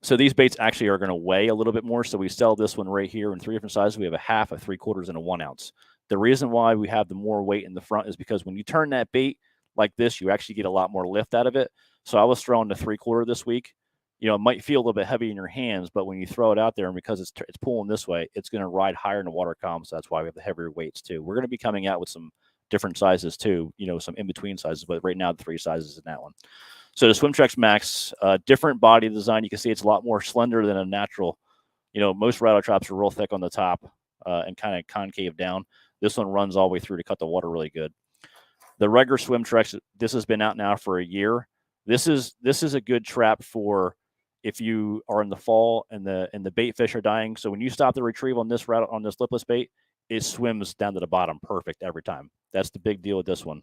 S3: So these baits actually are going to weigh a little bit more. So we sell this one right here in 3 different sizes. We have a half, a 3/4, and a 1 ounce. The reason why we have the more weight in the front is because when you turn that bait like this, you actually get a lot more lift out of it. So I was throwing the 3/4 this week. You know, it might feel a little bit heavy in your hands, but when you throw it out there, and because it's pulling this way, it's going to ride higher in the water column. So that's why we have the heavier weights too. We're going to be coming out with some different sizes too, you know, some in-between sizes, but right now the 3 sizes in that one. So the Swimtrex Max, different body design. You can see it's a lot more slender than a natural. You know, most rattle traps are real thick on the top and kind of concave down. This one runs all the way through to cut the water really good. The regular Swimtrex, this has been out now for a year. This is a good trap for if you are in the fall and the bait fish are dying. So when you stop the retrieve on this lipless bait, it swims down to the bottom perfect every time. That's the big deal with this one.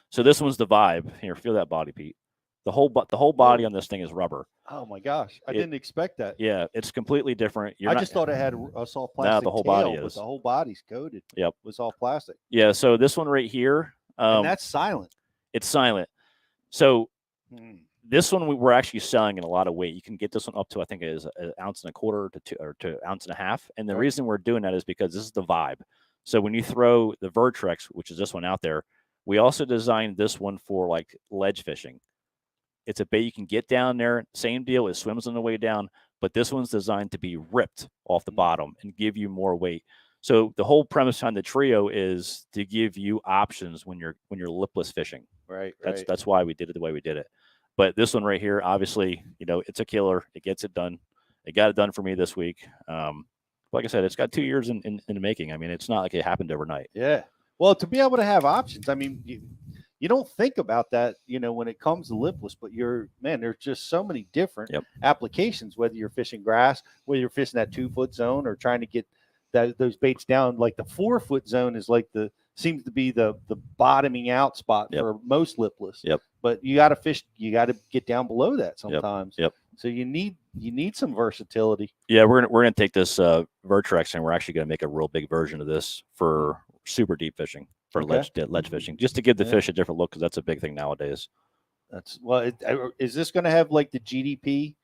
S3: So this one's the Vibe. Here, feel that body, Pete. The whole body on this thing is rubber.
S2: Oh my gosh, I didn't expect that.
S3: Yeah, it's completely different.
S2: I just thought it had a soft plastic.
S3: No, the whole
S2: tail,
S3: body
S2: but
S3: is.
S2: the whole body's coated.
S3: Yep,
S2: with soft plastic.
S3: Yeah, so this one right here,
S2: and that's silent.
S3: It's silent. So this one we're actually selling in a lot of weight. You can get this one up to I think it is 1.25 ounces to 1.5 ounces. And the reason we're doing that is because this is the Vibe. So when you throw the Vertrex, which is this one out there, we also designed this one for like ledge fishing. It's a bait you can get down there. Same deal. It swims on the way down, but this one's designed to be ripped off the bottom and give you more weight. So the whole premise behind the trio is to give you options when you're lipless fishing.
S2: Right.
S3: That's why we did it the way we did it. But this one right here, obviously, you know, it's a killer. It gets it done. It got it done for me this week. Like I said, it's got 2 years in the making. I mean, it's not like it happened overnight.
S2: Yeah. Well, to be able to have options, I mean, you don't think about that, you know, when it comes to lipless, but there's just so many different applications, whether you're fishing grass, whether you're fishing that 2-foot zone or trying to get those baits down. Like the 4-foot zone is like seems to be the bottoming out spot for most lipless.
S3: Yep.
S2: But you got to fish, you got to get down below that sometimes.
S3: Yep.
S2: So you need some versatility.
S3: Yeah, we're gonna take this Vertrex and we're actually gonna make a real big version of this for super deep fishing, for ledge fishing, just to give the fish a different look, because that's a big thing nowadays.
S2: Is this going to have like the GDP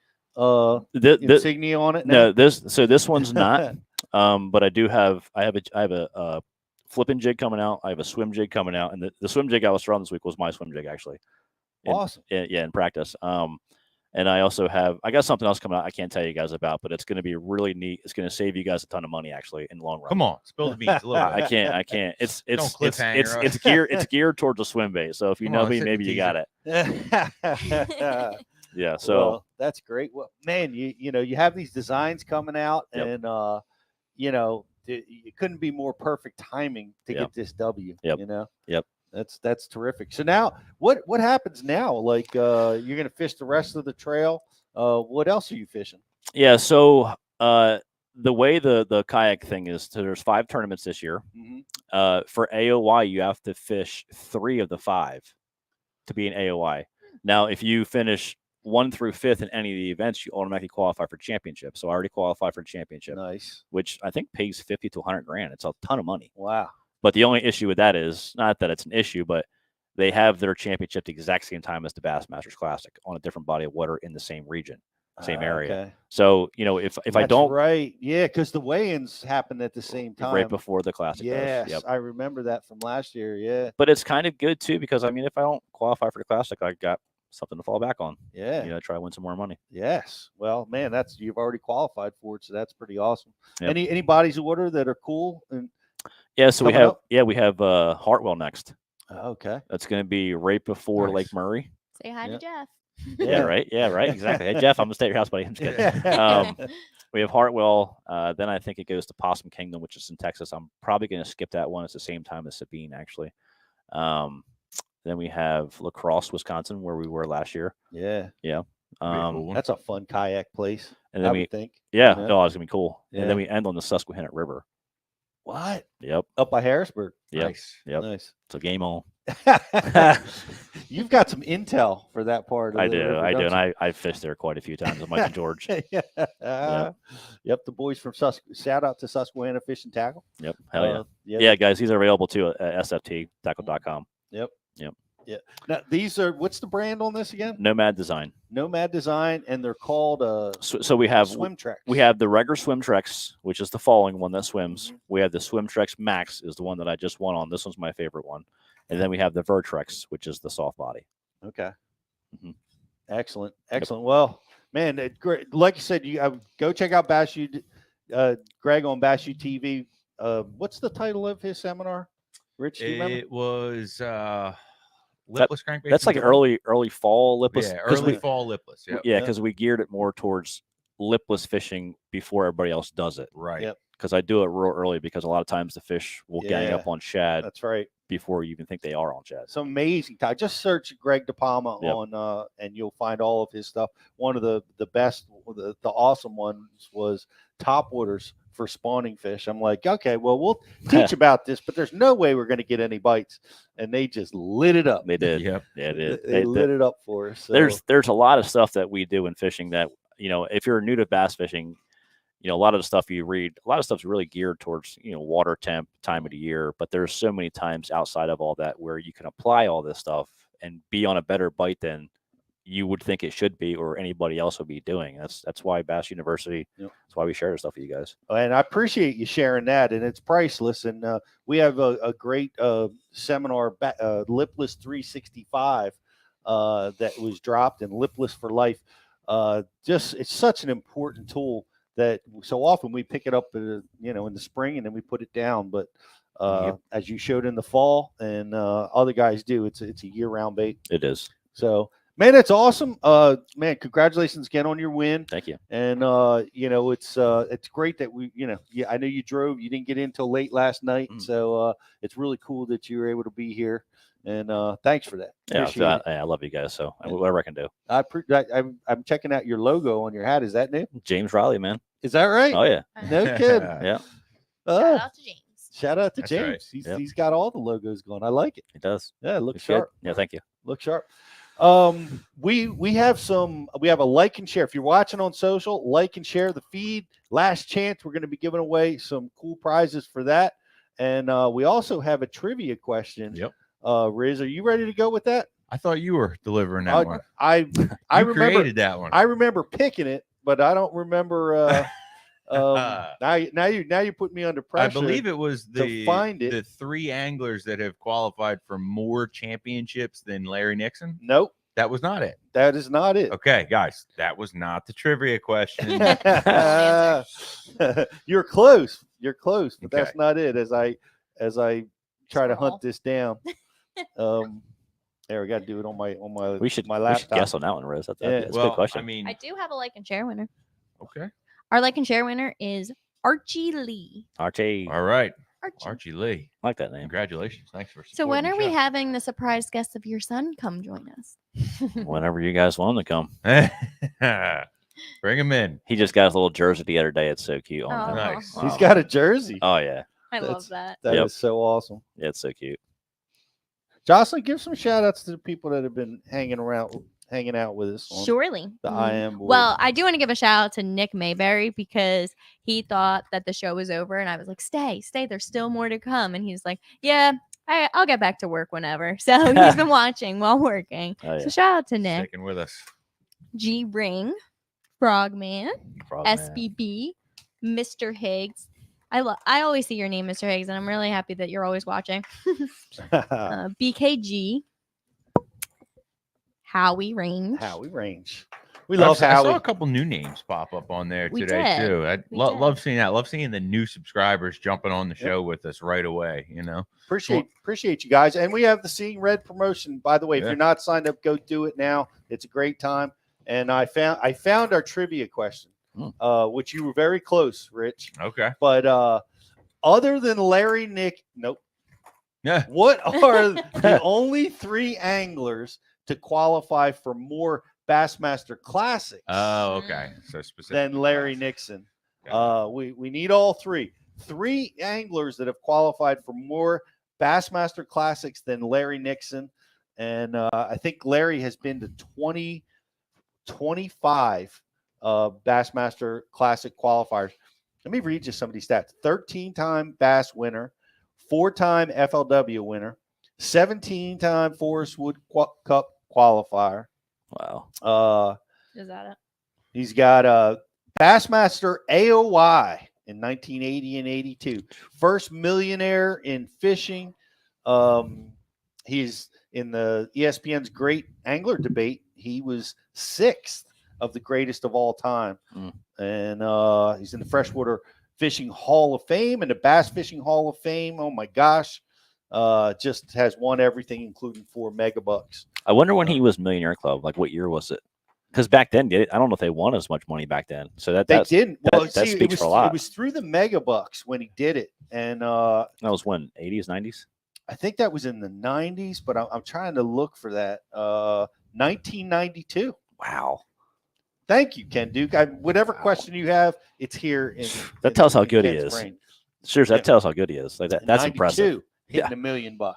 S2: insignia on it now?
S3: No, this one's not. But I have a flipping jig coming out. I have a swim jig coming out, and the swim jig I was throwing this week was my swim jig actually.
S2: Awesome.
S3: In practice. And I got something else coming out I can't tell you guys about, but it's going to be really neat. It's going to save you guys a ton of money actually in the long run.
S1: Come on, spill the beans a little bit.
S3: I can't. It's geared towards a swim bait. So if you know me, maybe you got it. Yeah. So
S2: that's great. Well, man, you have these designs coming out, and it couldn't be more perfect timing to get this W.
S3: Yep.
S2: You know.
S3: Yep.
S2: That's terrific. So now, what happens now? Like, you're going to fish the rest of the trail. What else are you fishing?
S3: Yeah. So the way the kayak thing is, so there's 5 tournaments this year. For AOY, you have to fish 3 of the 5 to be an AOY. Now, if you finish 1 through 5th in any of the events, you automatically qualify for championship. So I already qualified for championship.
S2: Nice.
S3: Which I think pays 50 to 100 grand. It's a ton of money.
S2: Wow.
S3: But the only issue with that is not that it's an issue, but they have their championship the exact same time as the Bassmasters Classic on a different body of water in the same region, same area.
S2: Okay.
S3: So, if I don't.
S2: Right. Yeah. Because the weigh-ins happened at the same time.
S3: Right before the Classic.
S2: Yes.
S3: Yep.
S2: I remember that from last year. Yeah.
S3: But it's kind of good too, because if I don't qualify for the Classic, I got something to fall back on.
S2: Yeah.
S3: Try to win some more money.
S2: Yes. Well, man, you've already qualified for it. So that's pretty awesome.
S3: Yep.
S2: Any bodies of water that are cool?
S3: Yeah, so we have Hartwell next.
S2: Okay.
S3: That's going to be right before Lake Murray.
S4: Say hi to Jeff.
S3: Yeah, right. Yeah, right. Exactly. Hey, Jeff, I'm going to stay at your house, buddy. I'm just kidding. We have Hartwell. Then I think it goes to Possum Kingdom, which is in Texas. I'm probably going to skip that one. It's the same time as Sabine, actually. Then we have La Crosse, Wisconsin, where we were last year.
S2: Yeah.
S3: Yeah.
S2: Cool. That's a fun kayak place.
S3: And then
S2: I would think.
S3: Yeah. No, it's going to be cool.
S2: Yeah.
S3: And then we end on the Susquehanna River.
S2: What?
S3: Yep.
S2: Up by Harrisburg.
S3: Yep.
S2: Nice.
S3: Yep.
S2: Nice.
S3: So game on.
S2: You've got some intel for that part of
S3: I
S2: the
S3: do.
S2: river,
S3: I do.
S2: don't
S3: And
S2: you?
S3: I fished there quite a few times with Mike and George.
S2: Yep. The boys from shout out to Susquehanna Fish and Tackle.
S3: Yep. Hell yeah.
S2: Yep.
S3: Yeah, guys, these are available too at sfttackle.com.
S2: Yep.
S3: Yep.
S2: Yeah. Now these are, what's the brand on this again?
S3: Nomad Design.
S2: Nomad Design, and they're called
S3: So we have
S2: Swim Treks.
S3: We have the regular Swim Treks, which is the falling one that swims. We have the Swim Treks Max, is the one that I just won on. This one's my favorite one. And then we have the Vertrex, which is the soft body.
S2: Okay. Excellent. Excellent. Well, man, great. Like you said, you go check out Bass U, Greg on Bass U TV. What's the title of his seminar? Rich, do you remember?
S1: It was lipless crankbait.
S3: That's like early fall lipless.
S1: Yeah, early fall lipless. Yep.
S3: Yeah, because we geared it more towards lipless fishing before everybody else does it.
S1: Right.
S2: Yep.
S3: Because I do it real early because a lot of times the fish will gang up on shad.
S2: That's right.
S3: Before you even think they are on shad.
S2: It's amazing. Just search Greg DiPalma on, and you'll find all of his stuff. One of the best, the awesome ones was top waters for spawning fish. I'm like, okay, well, we'll teach about this, but there's no way we're going to get any bites. And they just lit it up.
S3: They did.
S1: Yep.
S3: Yeah,
S2: they lit it up for us. So.
S3: There's a lot of stuff that we do in fishing that, if you're new to bass fishing, a lot of the stuff you read, a lot of stuff's really geared towards, water temp, time of the year. But there's so many times outside of all that where you can apply all this stuff and be on a better bite than you would think it should be or anybody else would be doing. That's why Bass University, that's why we share this stuff with you guys.
S2: And I appreciate you sharing that. And it's priceless. And we have a great seminar, Lipless 365, that was dropped, and Lipless for Life. It's such an important tool that so often we pick it up, in the spring and then we put it down. But as you showed in the fall, and other guys do, it's a year-round bait.
S3: It is.
S2: So, man, that's awesome. Man, congratulations again on your win.
S3: Thank you.
S2: And it's great that we, I know you drove. You didn't get in till late last night, so it's really cool that you were able to be here. And thanks for that.
S3: Yeah, I love you guys. So whatever I can do.
S2: I'm checking out your logo on your hat. Is that new?
S3: James Riley, man.
S2: Is that right?
S3: Oh yeah.
S2: No kidding.
S3: Yeah.
S4: Shout out to James.
S2: Shout out to
S1: That's
S2: James.
S1: right.
S2: He's got all the logos going. I like it.
S3: He does.
S2: Yeah, it looks
S3: It's
S2: sharp.
S3: good. Yeah, thank you.
S2: Look sharp. We have a like and share. If you're watching on social, like and share the feed. Last chance, we're going to be giving away some cool prizes for that. And we also have a trivia question.
S1: Yep.
S2: Riz, are you ready to go with that?
S1: I thought you were delivering that one.
S2: I remember
S1: created that one.
S2: I remember picking it, but I don't remember. Now you put me under pressure.
S1: I believe it was
S2: the
S1: 3 anglers that have qualified for more championships than Larry Nixon.
S2: Nope,
S1: that was not it.
S2: That is not it.
S1: Okay, guys, that was not the trivia question.
S2: You're close. You're close, but
S1: Okay.
S2: that's not it. As I try to hunt this down. There, we got to do it on my laptop.
S3: We should guess on that one, Rose. That's a good question.
S1: I mean,
S4: I do have a like and share winner.
S1: okay.
S4: Our like and share winner is Archie Lee.
S3: Archie.
S1: All right.
S4: Archie.
S1: Archie Lee.
S3: I like that name.
S1: Congratulations. Thanks for
S4: So when
S1: supporting
S4: are
S1: the
S4: we
S1: show.
S4: having the surprise guest of your son come join us?
S3: Whenever you guys want him to come.
S1: Bring him in.
S3: He just got his little jersey the other day. It's so cute. On
S4: Oh.
S3: him.
S1: Nice.
S3: Wow.
S2: He's got a jersey.
S3: Oh yeah.
S4: I love that.
S2: That is so awesome.
S3: Yeah, it's so cute.
S2: Jocelyn, give some shout outs to the people that have been hanging out with us on
S4: Surely.
S2: the IM board.
S4: Well, I do want to give a shout out to Nick Mayberry because he thought that the show was over, and I was like, stay, there's still more to come. And he's like, yeah, I'll get back to work whenever. So he's been watching while working.
S3: Oh, yeah.
S4: So shout out to Nick.
S1: Sticking with us.
S4: G Ring, Frogman,
S3: Frogman.
S4: SBB, Mr. Higgs. I always see your name, Mr. Higgs, and I'm really happy that you're always watching. BKG, Howie Range.
S2: Howie Range. We love
S1: I
S2: Howie.
S1: saw a couple new names pop up on there
S4: We
S1: today
S4: did.
S1: too. I
S4: We
S1: love seeing that. Love seeing the new subscribers jumping on the show with us right away.
S2: Appreciate you guys. And we have the Seeing Red promotion. By the way, if
S1: Yeah.
S2: you're not signed up, go do it now. It's a great time. And I found our trivia question, which you were very close, Rich.
S1: Okay.
S2: But other than Larry nope.
S1: Yeah.
S2: What are the only 3 anglers to qualify for more Bassmaster Classics
S1: Oh, okay. So specific.
S2: than Larry Nixon? We need all 3. 3 anglers that have qualified for more Bassmaster Classics than Larry Nixon. And I think Larry has been to 25 Bassmaster Classic qualifiers. Let me read you some of these stats. 13-time Bass winner, 4-time FLW winner, 17-time Forest Wood Cup qualifier.
S3: Wow.
S4: Is that it?
S2: He's got a Bassmaster AOY in 1980 and 82. First millionaire in fishing. He's in the ESPN's Great Angler Debate. He was 6th of the greatest of all time. And he's in the Freshwater Fishing Hall of Fame and the Bass Fishing Hall of Fame. Oh, my gosh. Just has won everything, including 4 megabucks.
S3: I wonder when he was Millionaire Club. Like, what year was it? Because back then, I don't know if they won as much money back then. So
S2: They didn't. Well,
S3: that speaks for a lot.
S2: It was through the megabucks when he did it. And
S3: that was when, 80s, 90s?
S2: I think that was in the 90s, but I'm trying to look for that. 1992.
S3: Wow.
S2: Thank you, Ken Duke. Whatever question you have, it's here.
S3: That tells how good he
S2: Ken's
S3: is.
S2: brain.
S3: Seriously, that tells how good he is. Like that's impressive.
S2: Hitting $1 million.
S3: Wow.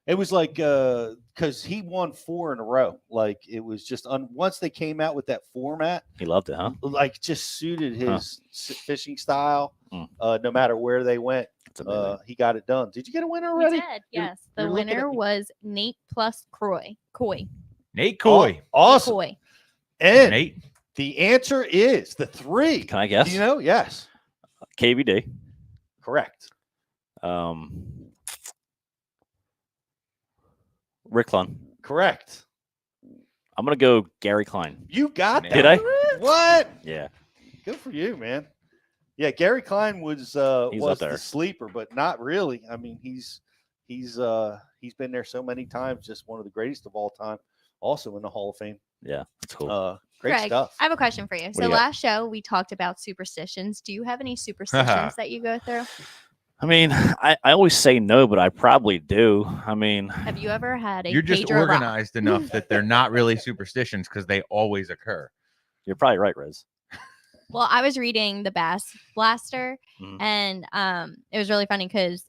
S2: It was like because he won 4 in a row. Like it was just once they came out with that format,
S3: he loved it, huh?
S2: Like just suited his fishing style. No matter where they went, he got it done. Did you get a winner already?
S4: We did, yes. The winner was Nate plus Coy.
S1: Nate Coy.
S2: Awesome.
S4: Coy.
S2: And
S1: Nate.
S2: The answer is the 3.
S3: Can I guess?
S2: Do you know? Yes.
S3: KVD.
S2: Correct.
S3: Rick Clun.
S2: Correct.
S3: I'm gonna go Gary Klein.
S2: You got that.
S3: Did I?
S2: What?
S3: Yeah.
S2: Good for you, man. Yeah, Gary Klein was
S3: up
S2: the
S3: there.
S2: sleeper, but not really. I mean, he's been there so many times, just one of the greatest of all time. Also in the Hall of Fame.
S3: Yeah, that's cool.
S2: Great
S4: Greg,
S2: stuff.
S4: I have a question for you.
S3: do
S4: So
S3: you got?
S4: last show we talked about superstitions. Do you have any superstitions that you go through?
S3: I mean, I always say no, but I probably do. I mean,
S4: Have you ever had a
S1: You're just
S4: Pedro rock?
S1: organized enough that they're not really superstitions because they always occur.
S3: you're probably right, Riz.
S4: Well, I was reading the Bassmaster,
S3: Mhm.
S4: and it was really funny because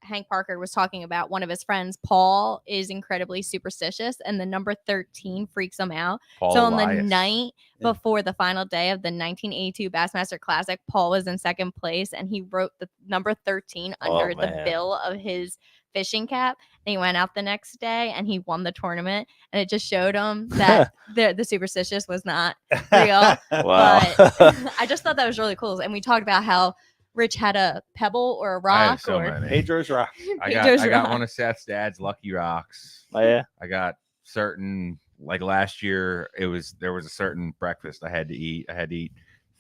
S4: Hank Parker was talking about one of his friends, Paul, is incredibly superstitious, and the number 13 freaks him out.
S1: Paul
S4: So on the
S1: Elias.
S4: night before the final day of the 1982 Bassmaster Classic, Paul was in second place, and he wrote the number 13 under the
S3: man.
S4: bill of his fishing cap. And he went out the next day and he won the tournament, and it just showed him that the superstitious was not real.
S3: Wow.
S4: But I just thought that was really cool. And we talked about how Rich had a pebble or a
S1: I have
S4: rock
S1: so
S4: or
S1: many.
S2: Pedro's Rock.
S1: I
S4: Pedro's
S1: got
S4: rock.
S1: one of Seth's dad's Lucky Rocks.
S3: Oh yeah.
S1: I got certain, like last year, there was a certain breakfast I had to eat. I had to eat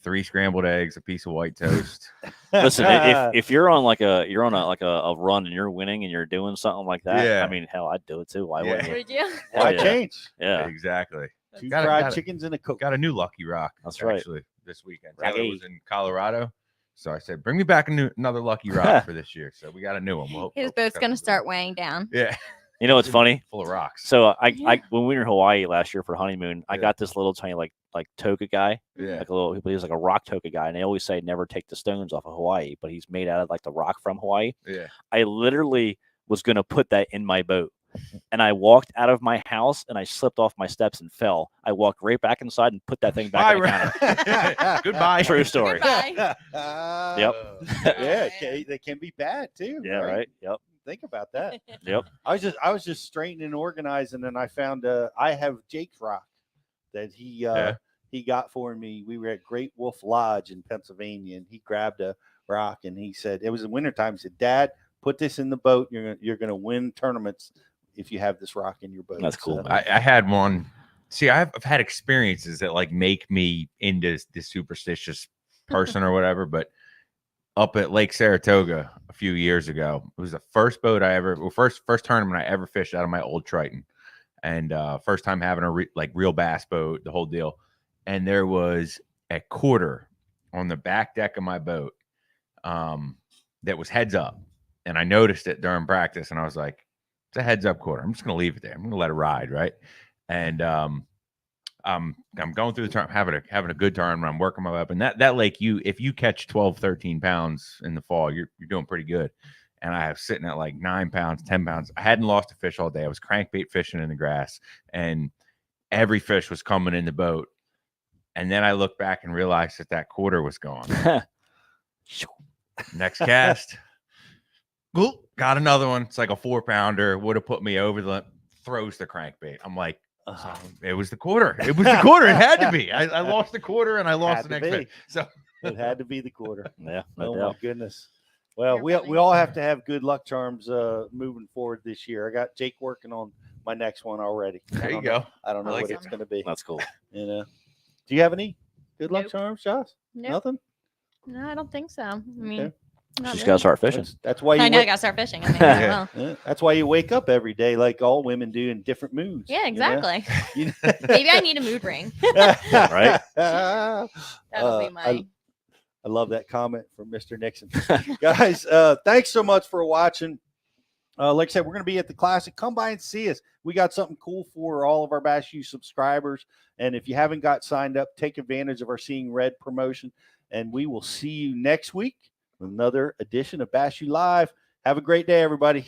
S1: 3 scrambled eggs, a piece of white toast.
S3: Listen, if you're on a run and you're winning and you're doing something like that,
S1: Yeah.
S3: I mean, hell, I'd do it too. Why wouldn't you?
S4: Would you?
S3: Hell
S2: Why
S3: yeah.
S2: change?
S3: Yeah.
S1: Exactly.
S2: 2
S1: Got
S2: fried
S1: a-
S2: chickens and a Coke.
S1: Got a new Lucky Rock.
S3: That's right.
S1: Actually, this weekend. Taylor
S3: Rocky.
S1: was in Colorado, so I said, "Bring me back another Lucky Rock for this year." So we got a new one.
S4: His boat's gonna start weighing down.
S1: Yeah,
S3: You know what's funny?
S1: full of rocks.
S3: So I when we were in Hawaii last year for honeymoon, I got this little tiny like toka guy,
S1: Yeah.
S3: like a little. He's like a rock toka guy, and they always say never take the stones off of Hawaii, but he's made out of like the rock from Hawaii.
S1: Yeah.
S3: I literally was gonna put that in my boat, and I walked out of my house and I slipped off my steps and fell. I walked right back inside and put that thing back in the counter.
S1: Goodbye.
S3: True story.
S4: Goodbye.
S3: Yep.
S2: Yeah, they can be bad too.
S3: Yeah. Right. Yep.
S2: Think about that.
S3: Yep.
S2: I was just straightening and organizing, and I found I have Jake's rock that he got for me. We were at Great Wolf Lodge in Pennsylvania, and he grabbed a rock and he said, it was in wintertime. He said, "Dad, put this in the boat. You're gonna win tournaments if you have this rock in your boat."
S3: That's cool.
S2: So,
S3: man.
S1: I had one. See, I've had experiences that like make me into this superstitious person or whatever. But up at Lake Saratoga a few years ago, it was the first boat I ever, first tournament I ever fished out of my old Triton, and first time having a real bass boat, the whole deal. And there was a quarter on the back deck of my boat that was heads up, and I noticed it during practice, and I was like, "It's a heads up quarter. I'm just gonna leave it there. I'm gonna let it ride, right?" And I'm going through the tournament, having a good tournament. I'm working my way up, and that lake, if you catch 12, 13 pounds in the fall, you're doing pretty good. And I was sitting at like 9 pounds, 10 pounds. I hadn't lost a fish all day. I was crankbait fishing in the grass, and every fish was coming in the boat. And then I looked back and realized that quarter was gone. Next cast, got another one. It's like a 4-pounder. Would have put me over the, throws the crankbait. I'm like, it was the quarter. It was the quarter. It had to be. I lost the quarter and I lost the next bit. So
S2: it had to be the quarter.
S3: Yeah.
S2: Oh my goodness. Well, we all have to have good luck charms moving forward this year. I got Jake working on my next one already.
S1: There you go.
S2: I don't know
S1: like
S2: what it's going to be.
S3: That's cool.
S2: You know. Do you have any good luck charms, Josh?
S4: Nope.
S2: Nothing?
S4: No, I don't think so. I mean,
S2: Okay.
S4: not
S3: She's
S4: really.
S3: got to start fishing.
S2: That's why you
S4: I know I got to start fishing. I mean, well.
S2: Yeah, that's why you wake up every day like all women do in different moods.
S4: Yeah, exactly.
S2: You know?
S4: Maybe I need a mood ring.
S3: Right?
S4: That'll be my.
S2: I love that comment from Mr. Nixon. Guys, thanks so much for watching. Like I said, we're going to be at the Classic. Come by and see us. We got something cool for all of our Bass U subscribers. And if you haven't got signed up, take advantage of our Seeing Red promotion. And we will see you next week with another edition of Bass U Live. Have a great day, everybody.